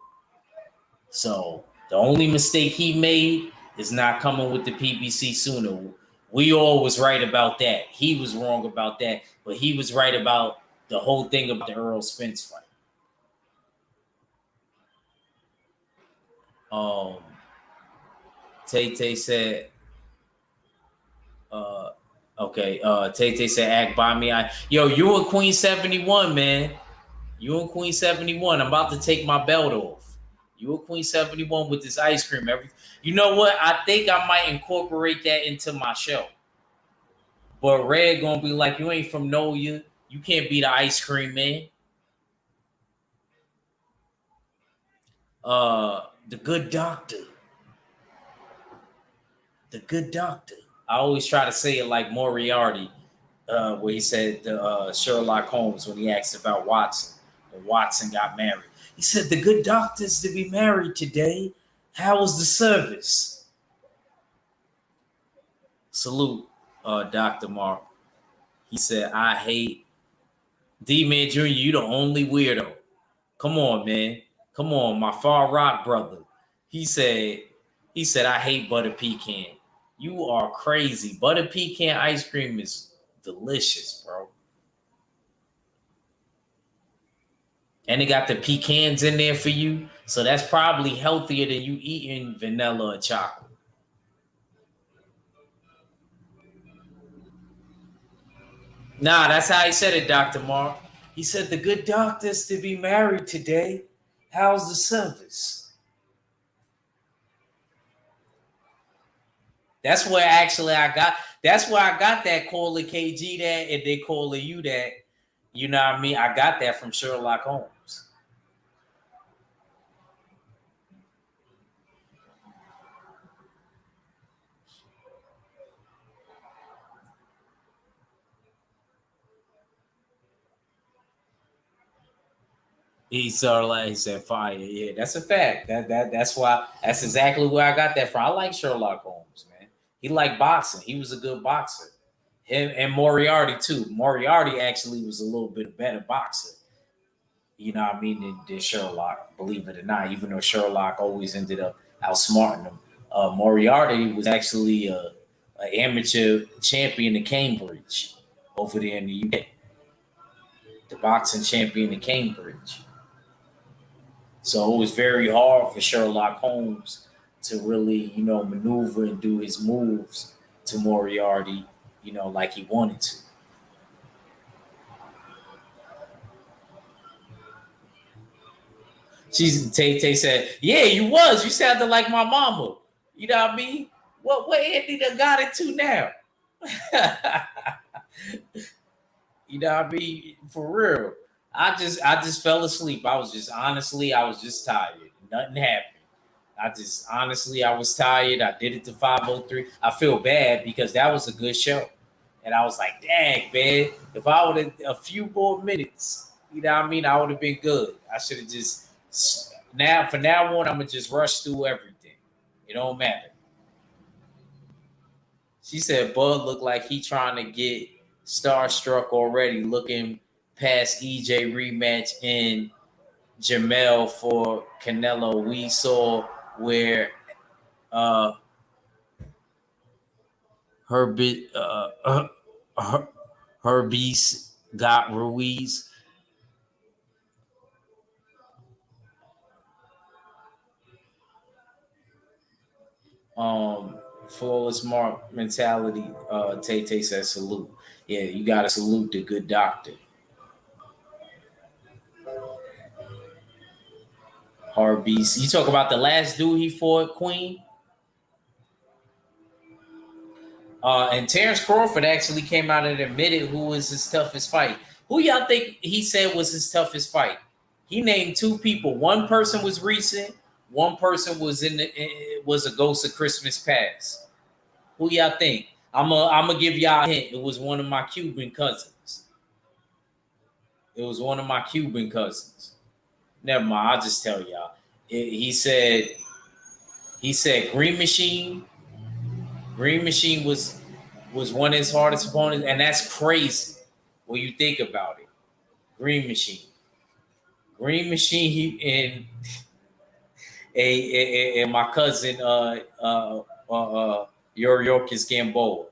A: So the only mistake he made is not coming with the PBC sooner. We all was right about that. He was wrong about that, but he was right about the whole thing about the Earl Spence fight. Tay said, okay. Tay said, act by me. Yo, you and Queen 71, man. You and Queen 71. I'm about to take my belt off. You and Queen 71 with this ice cream. You know what? I think I might incorporate that into my show. But Red gonna be like, you ain't from Noya. You can't be the ice cream man. The good doctor. The good doctor. I always try to say it like Moriarty, where he said Sherlock Holmes when he asked about Watson. When Watson got married. He said, the good doctor's to be married today. How was the service? Salute, Dr. Mark. He said, I hate D-Man Jr., you the only weirdo. Come on, man. Come on, my Far Rock brother. He said, I hate butter pecan. You are crazy. Butter pecan ice cream is delicious, bro. And they got the pecans in there for you. So that's probably healthier than you eating vanilla or chocolate. Nah, that's how he said it, Dr. Mark. He said, the good doctor's to be married today. How's the service? That's where actually I got that calling KG that and they calling you that. You know what I mean? I got that from Sherlock Holmes. He said fire. Yeah, that's a fact. That's exactly where I got that from. I like Sherlock Holmes, man. He liked boxing. He was a good boxer. Him and Moriarty too. Moriarty actually was a little bit better boxer. You know what I mean, than Sherlock, believe it or not, even though Sherlock always ended up outsmarting him. Moriarty was actually an amateur champion in Cambridge over there in the UK. The boxing champion in Cambridge. So it was very hard for Sherlock Holmes to really, maneuver and do his moves to Moriarty, like he wanted to. Tay said, yeah, you was. You sounded like my mama. You know what I mean? What Andy done got it to now? You know what I mean? For real. I just fell asleep. I was just tired. Nothing happened. I was tired. I did it to 5:03. I feel bad because that was a good show. And I was like, dang, man, if I would have a few more minutes, you know what I mean? I would have been good. I should have from now on, I'm going to just rush through everything. It don't matter. She said, Bud looked like he trying to get starstruck already, looking past EJ rematch in Jamel for Canelo. We saw where Herbeast got Ruiz. Flawless mark mentality. Tay says salute. Yeah, you gotta salute the good doctor. Herbeast. You talk about the last dude he fought, Queen? And Terrence Crawford actually came out and admitted who was his toughest fight. Who y'all think he said was his toughest fight? He named two people. One person was recent. One person was was a Ghost of Christmas Past. Who y'all think? I'm gonna give y'all a hint. It was one of my Cuban cousins. It was one of my Cuban cousins. Never mind. I'll just tell y'all. He said Green Machine. Green Machine was one of his hardest opponents, and that's crazy when you think about it. Green Machine. Green Machine and my cousin Yorkis Gamboa.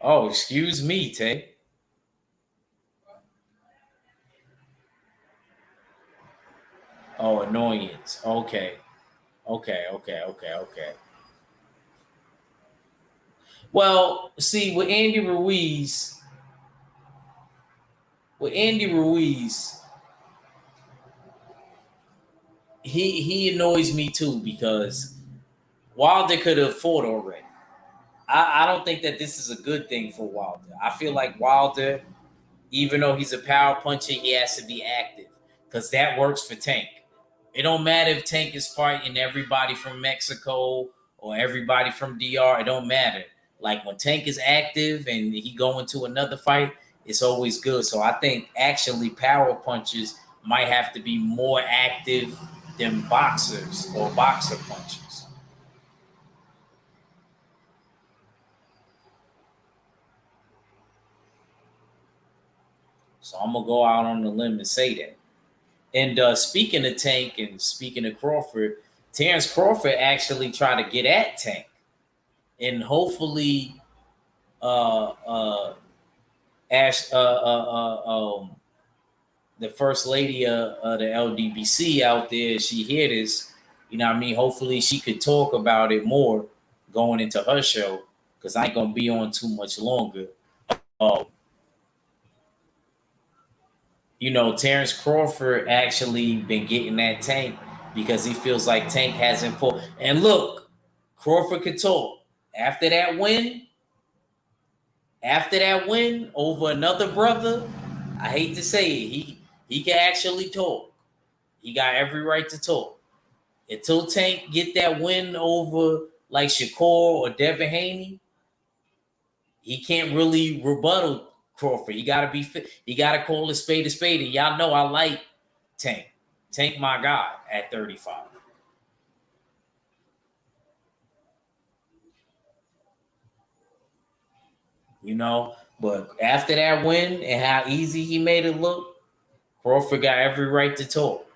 A: Oh, excuse me, Tay. Oh, annoyance. Okay. Okay. Well, see, with Andy Ruiz, he annoys me too because Wilder could have fought already. I don't think that this is a good thing for Wilder. I feel like Wilder, even though he's a power puncher, he has to be active because that works for Tank. It don't matter if Tank is fighting everybody from Mexico or everybody from DR. It don't matter. Like when Tank is active and he go into another fight, it's always good. So I think actually power punchers might have to be more active than boxers or boxer punchers. So I'm gonna go out on the limb and say that. And speaking of Tank and speaking of Crawford, Terrence Crawford actually tried to get at Tank, and hopefully, uh, uh, Ash, the first lady of the LDBC out there, she hear this. You know what I mean? Hopefully, she could talk about it more going into her show because I ain't gonna be on too much longer. Um, Terrence Crawford actually been getting that Tank because he feels like Tank hasn't fought. And look, Crawford could talk. After that win over another brother, I hate to say it, he can actually talk. He got every right to talk. Until Tank get that win over like Shakur or Devin Haney, he can't really rebuttal Crawford. He gotta be fit. He gotta call a spade a spade. And y'all know I like Tank. Tank my guy at 35. But after that win and how easy he made it look, Crawford got every right to talk.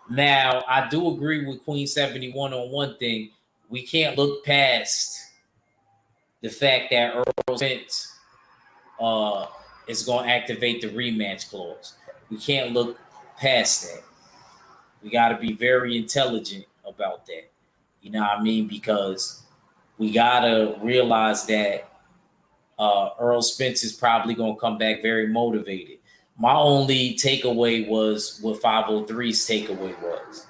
A: Now, I do agree with Queen 71 on one thing. We can't look past the fact that Earl Spence uh, is going to activate the rematch clause. We can't look past that. We got to be very intelligent about that. You know what I mean? Because we got to realize that Earl Spence is probably going to come back very motivated. My only takeaway was what 503's takeaway was.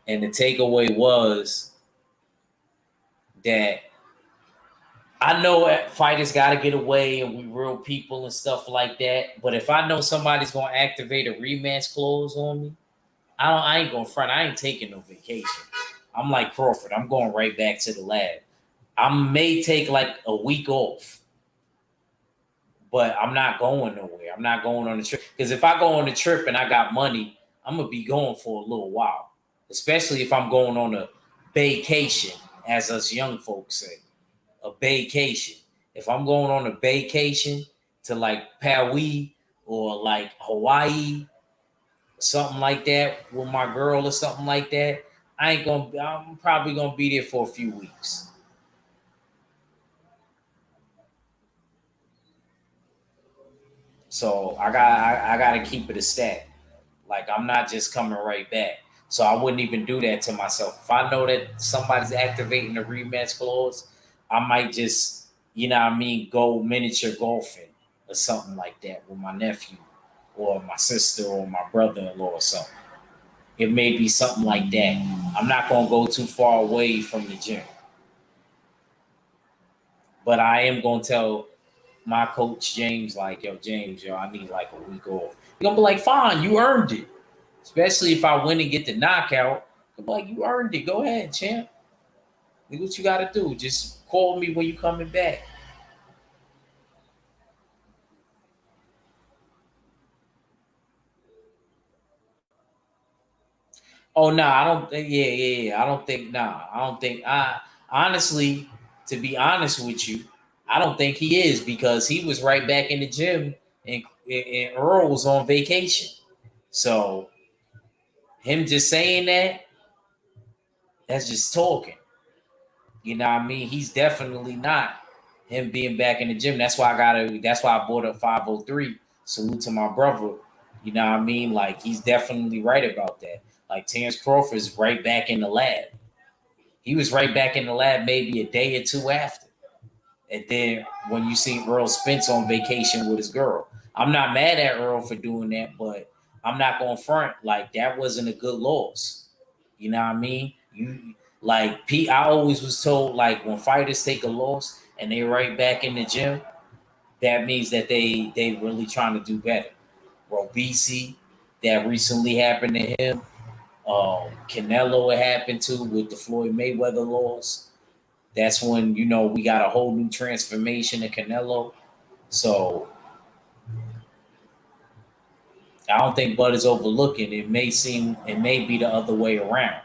A: And the takeaway was that I know fighters got to get away and we real people and stuff like that. But if I know somebody's going to activate a rematch clause on me, I ain't going to front. I ain't taking no vacation. I'm like Crawford. I'm going right back to the lab. I may take like a week off, but I'm not going nowhere. I'm not going on the trip. Because if I go on the trip and I got money, I'm going to be going for a little while, especially if I'm going on a vacation, as us young folks say, a vacation. If I'm going on a vacation to like Pauai or like Hawaii, something like that with my girl or something like that, I'm probably gonna be there for a few weeks. So I gotta keep it a stat. Like I'm not just coming right back. So I wouldn't even do that to myself. If I know that somebody's activating the rematch clause, I might just, go miniature golfing or something like that with my nephew or my sister or my brother-in-law or something. It may be something like that. I'm not gonna go too far away from the gym, but I am gonna tell my coach James, like, yo, James, yo, I need like a week off. He's gonna be like, fine, you earned it. Especially if I win and get the knockout. I'm like, you earned it. Go ahead, champ. Do what you gotta do. Just call me when you coming back. Oh no, I don't think. Yeah. I don't think. Nah, I don't think. I honestly, to be honest with you, I don't think he is because he was right back in the gym and Earl was on vacation. So him just saying that, that's just talking. You know what I mean? He's definitely not him being back in the gym. That's why I gotta. That's why I bought a 503. Salute to my brother. You know what I mean? Like he's definitely right about that. Like Terrence Crawford's right back in the lab. He was right back in the lab maybe a day or two after. And then when you see Earl Spence on vacation with his girl, I'm not mad at Earl for doing that, but I'm not going to front like that wasn't a good loss. You know what I mean? You like Pete. I always was told like when fighters take a loss and they right back in the gym, that means that they really trying to do better. Robisi, that recently happened to him. Canelo, it happened to with the Floyd Mayweather loss. That's when we got a whole new transformation in Canelo. So I don't think Bud is overlooking. It may be the other way around.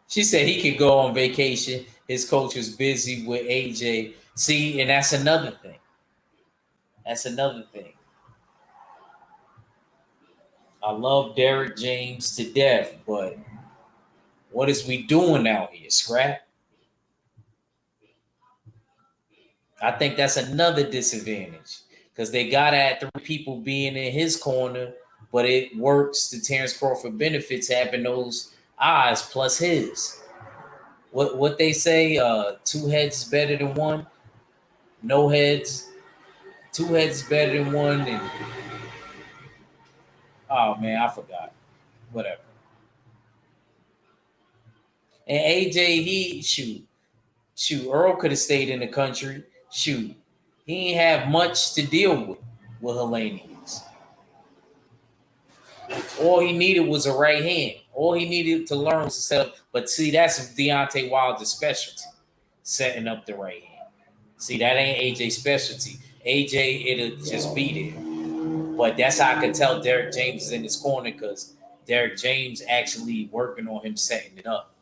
A: She said he could go on vacation. His coach was busy with AJ. See, and that's another thing. That's another thing. I love Derek James to death, but what is we doing out here, Scrap? I think that's another disadvantage because they got at three people being in his corner, but it works to Terrence Crawford benefits having those eyes plus his. What they say, two heads is better than one. No heads, two heads is better than one. And oh man, I forgot. Whatever. And AJ, he shoot. Earl could have stayed in the country. Shoot, he ain't have much to deal with Hellenians. All he needed was a right hand. All he needed to learn was to set up. But see, that's Deontay Wilder's specialty, setting up the right hand. See, that ain't AJ's specialty. AJ, it'll just be there. But that's how I could tell Derek James is in his corner because Derek James actually working on him setting it up.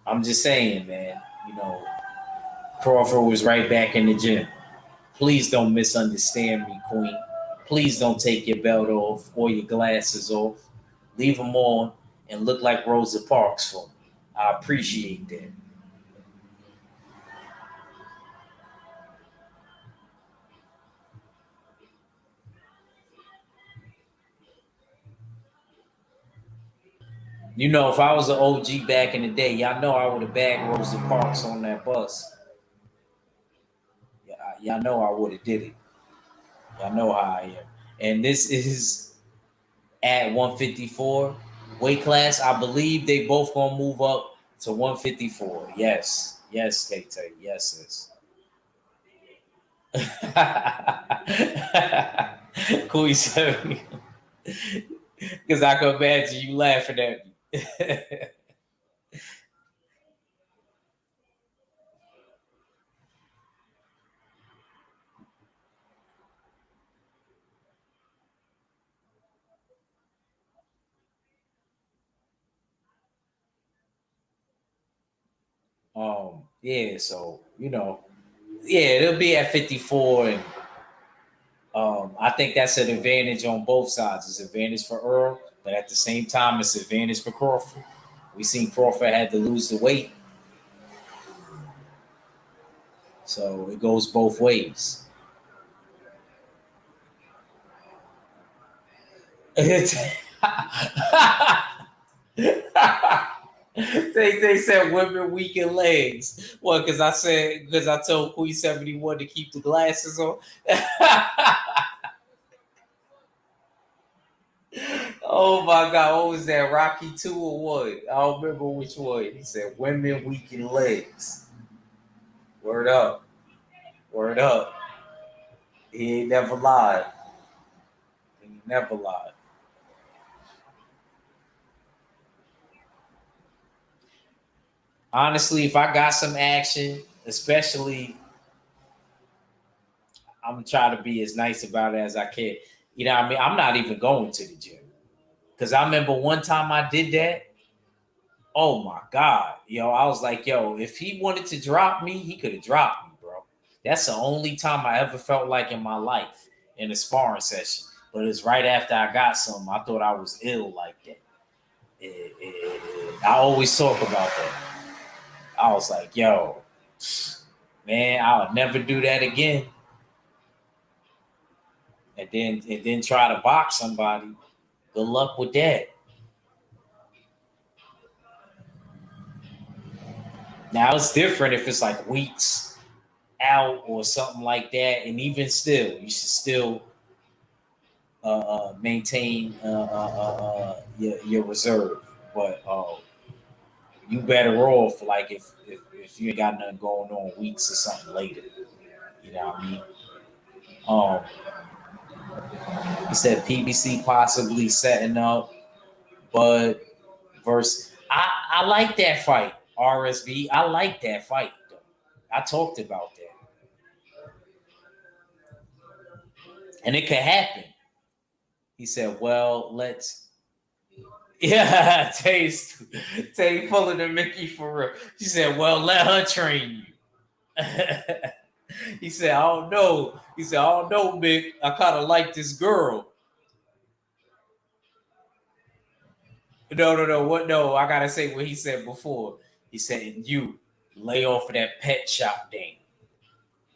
A: I'm just saying, man. Crawford was right back in the gym. Please don't misunderstand me, Queen. Please don't take your belt off or your glasses off. Leave them on and look like Rosa Parks for me. I appreciate that. If I was an OG back in the day, y'all know I would have bagged Rosa Parks on that bus. Y'all know I would have did it. Y'all know how I am. And this is at 154 weight class. I believe they both gonna move up to 154. Yes, Tay Tay. Yes, sis. Cool, said because I can imagine you laughing at me. Yeah, so yeah, it'll be at 54, and I think that's an advantage on both sides. It's an advantage for Earl, but at the same time, it's an advantage for Crawford. We seen Crawford had to lose the weight, so it goes both ways. They said women weaken legs. What? Because I told Queen 71 to keep the glasses on. Oh my God, what was that? Rocky 2 or what? I don't remember which one. He said women weaken legs. Word up. Word up. He ain't never lied. He never lied. Honestly, if I got some action, especially, I'm gonna try to be as nice about it as I can. You know what I mean? I'm not even going to the gym. Because I remember one time I did that. Oh my God. I was like, if he wanted to drop me, he could have dropped me, bro. That's the only time I ever felt like in my life in a sparring session. But it's right after I got something. I thought I was ill like that. I always talk about that. I was like, man, I'll never do that again. And then try to box somebody. Good luck with that. Now it's different if it's like weeks out or something like that, and even still, you should still maintain your reserve. But you better off like if you ain't got nothing going on weeks or something later. You know what I mean? He said PBC possibly setting up, but versus I like that fight. RSV, I like that fight though. I talked about that. And it could happen. He said, well, let's yeah, Tay pulling the Mickey for real. She said, well, let her train you. He said, I don't know. He said, I don't know, Mick. I kind of like this girl. No. What? No, I gotta say what he said before. He said, and you lay off of that pet shop thing.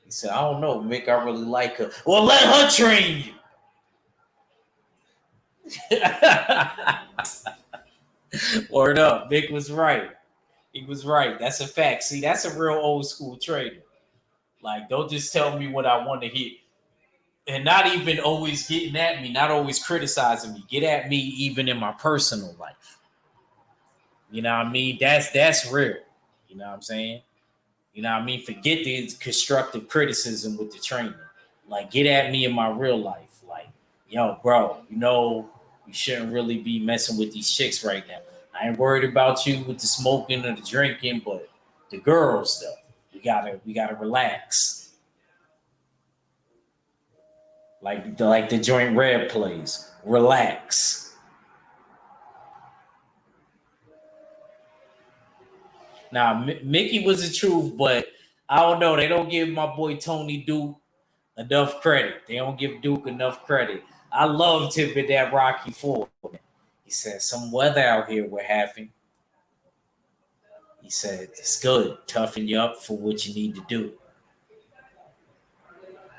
A: He said, I don't know, Mick. I really like her. Well, let her train you. Word up. Mick was right. He was right. That's a fact. See, that's a real old school trader. Like, don't just tell me what I want to hear. And not even always getting at me, not always criticizing me. Get at me even in my personal life. You know what I mean? That's real. You know what I'm saying? You know what I mean? Forget the constructive criticism with the training. Like, get at me in my real life. Like, bro, you shouldn't really be messing with these chicks right now. I ain't worried about you with the smoking or the drinking, but the girls stuff, we gotta relax. Like the joint red plays. Relax. Now, Mickey was the truth, but I don't know. They don't give my boy Tony Duke enough credit. They don't give Duke enough credit. I loved him in that Rocky Four. He said, some weather out here we're having. He said, it's good. Toughen you up for what you need to do.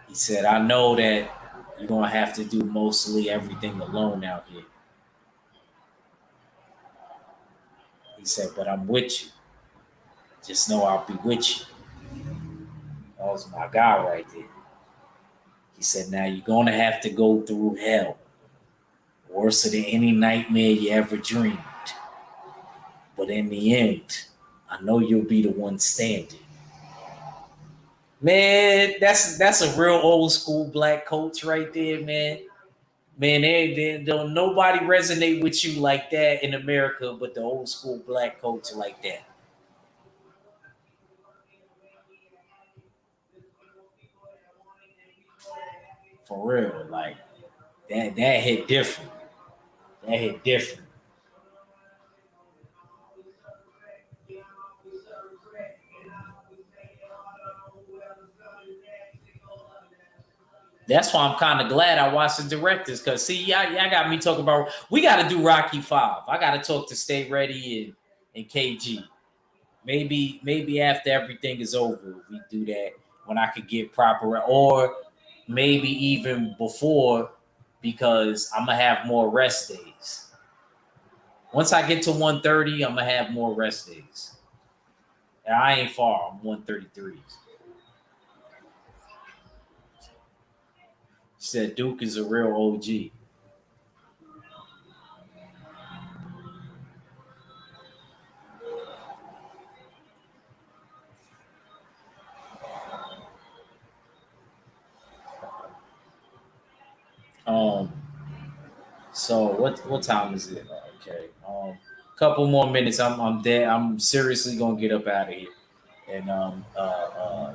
A: He said, I know that you're going to have to do mostly everything alone out here. He said, but I'm with you. Just know I'll be with you. That was my guy right there. He said, now you're going to have to go through hell. Worse than any nightmare you ever dreamed. But in the end, I know you'll be the one standing. Man, that's a real old school black coach right there, man. Man, they don't nobody resonate with you like that in America, but the old school black coach like that. For real, like that hit different. That hit different. That's why I'm kind of glad I watched the directors because see, y'all got me talking about we got to do Rocky 5. I got to talk to Stay Ready and KG. Maybe after everything is over, we do that when I could get proper, or maybe even before because I'm gonna have more rest days. Once I get to 130, I'm gonna have more rest days. And I ain't far. I'm 133. She said Duke is a real OG. So what time is it? Okay. Couple more minutes. I'm dead. I'm seriously gonna get up out of here and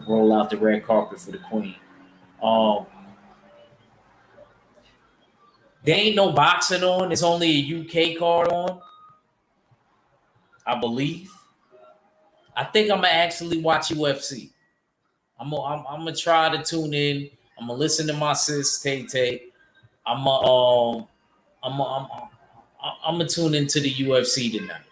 A: roll out the red carpet for the Queen. Um, there ain't no boxing on. It's only a UK card on, I believe. I think I'm gonna actually watch UFC. I'm gonna try to tune in. I'm gonna listen to my sis Tay Tay. I'm gonna I'm gonna tune into the UFC tonight.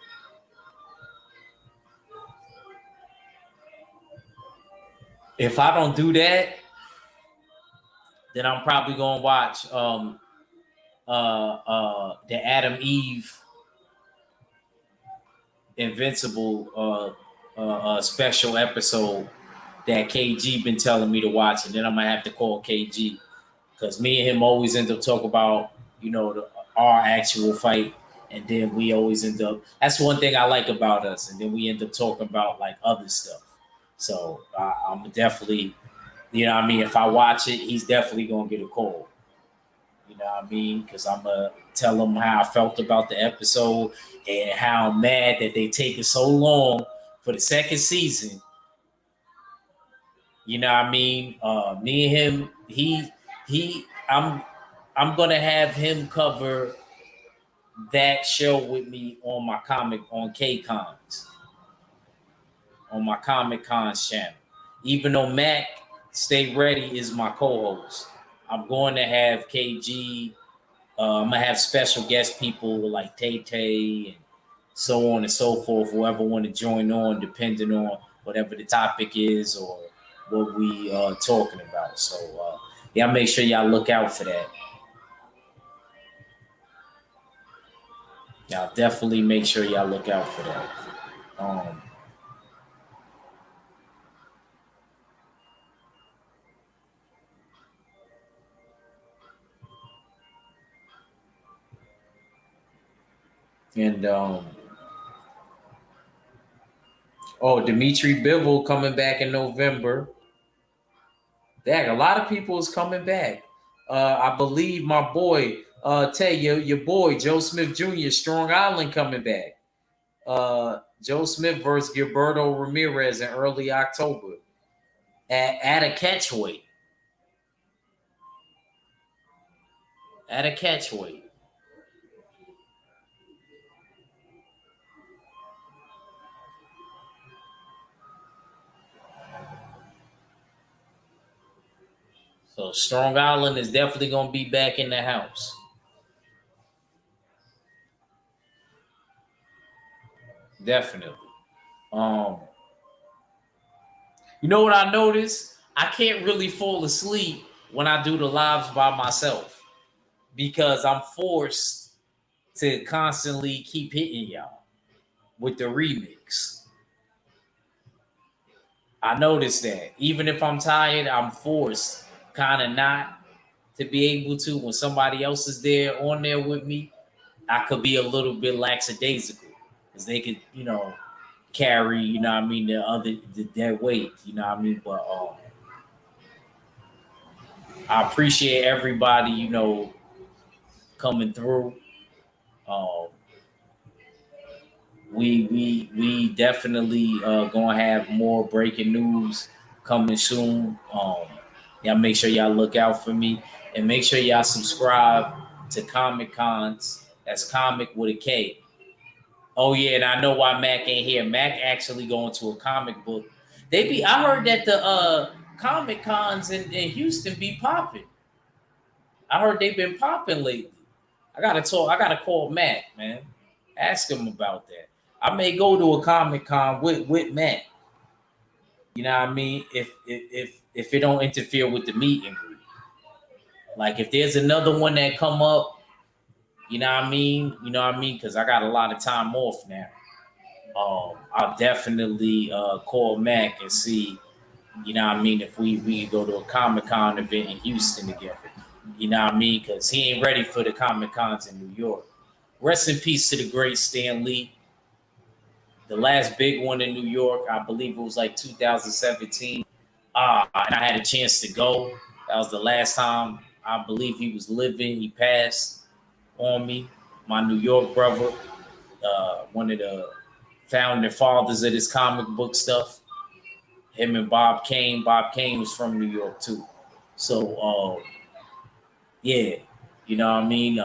A: If I don't do that, then I'm probably gonna watch the Adam Eve Invincible special episode that KG been telling me to watch, and then I'm gonna have to call KG because me and him always end up talking about our actual fight, and then we always end up. That's one thing I like about us, and then we end up talking about like other stuff. So I'm definitely, what I mean, if I watch it, he's definitely gonna get a call. You know what I mean? Because I'm gonna tell him how I felt about the episode and how I'm mad that they taking so long for the second season. You know what I mean? Me and him, I'm gonna have him cover that show with me on my comic on KCons, on my Comic Cons channel. Even though Mac Stay Ready is my co-host, I'm going to have KG. I'm gonna have special guest people like Tay Tay and so on and so forth. Whoever want to join on, depending on whatever the topic is or what we talking about. So yeah, make sure y'all look out for that. Y'all definitely make sure y'all look out for that. And Dimitri Bivol coming back in November. Dang, a lot of people is coming back. I believe my boy, Tay, your boy, Joe Smith Jr., Strong Island coming back. Joe Smith versus Gilberto Ramirez in early October at a catchweight. At a catchweight. So Strong Island is definitely going to be back in the house. Definitely. You know what I noticed? I can't really fall asleep when I do the lives by myself because I'm forced to constantly keep hitting y'all with the remix. I noticed that. Even if I'm tired, I'm forced kind of not to be able to. When somebody else is there on there with me, I could be a little bit lackadaisical because they could, carry, their weight, what I mean? But I appreciate everybody, coming through. We definitely gonna have more breaking news coming soon. Y'all make sure y'all look out for me and make sure y'all subscribe to Comic Cons. That's comic with a K. Oh yeah, and I know why Mac ain't here. Mac actually going to a comic book. I heard that the Comic Cons in Houston be popping. I heard they've been popping lately. I gotta call Mac, man. Ask him about that. I may go to a Comic Con with Matt. You know what I mean? If it don't interfere with the meet and greet. Like if there's another one that come up, you know what I mean? You know what I mean? Because I got a lot of time off now. I'll definitely call Mac and see, you know what I mean, if we go to a Comic-Con event in Houston together. You know what I mean? Because he ain't ready for the Comic-Cons in New York. Rest in peace to the great Stan Lee. The last big one in New York, I believe it was like 2017. And I had a chance to go. That was the last time I believe he was living. He passed on me. My New York brother, one of the founding fathers of this comic book stuff. Him and Bob Kane. Bob Kane was from New York too. So, yeah, you know what I mean?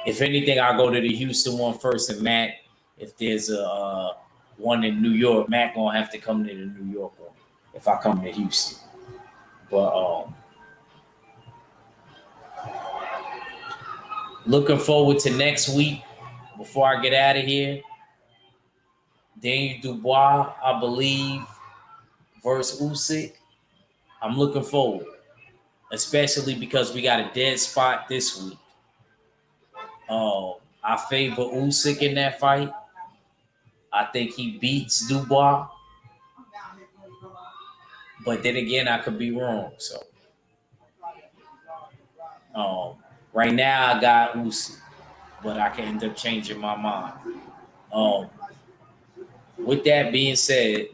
A: If anything, I'll go to the Houston one first, and Matt, if there's a one in New York, Matt gonna have to come to the New York one if I come to Houston. But looking forward to next week. Before I get out of here, Daniel Dubois, I believe, versus Usyk. I'm looking forward, especially because we got a dead spot this week. I favor Usyk in that fight. I think he beats Dubois. But then again, I could be wrong. So right now I got Usyk, but I can end up changing my mind. With that being said,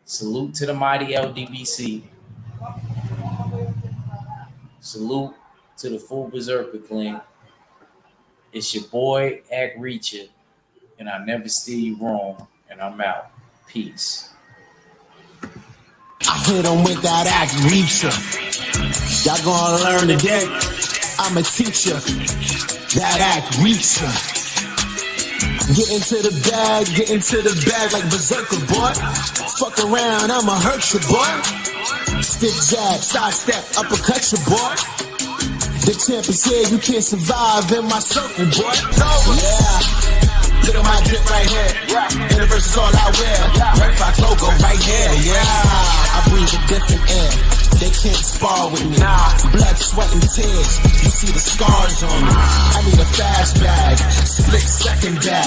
A: salute to the mighty LDBC. Salute to the full Berserker clan. It's your boy, Ack Reacher, and I never steer you wrong, and I'm out. Peace.
B: I hit him with that Ack Reacher. Y'all gonna learn today. I'm a teacher. That Ack Reacher. Get into the bag like Berserker, boy. Fuck around, I'ma hurt you, boy. Stick jab, side step, uppercut you, boy. The champ is here, you can't survive in my circle, boy. Yeah. Look at my drip right here. Universe is all I wear. Red Fox logo right here. Yeah. I breathe a different air. They can't spar with me. Blood, sweat, and tears. You see the scars on me. I need a fast bag. Split second bag.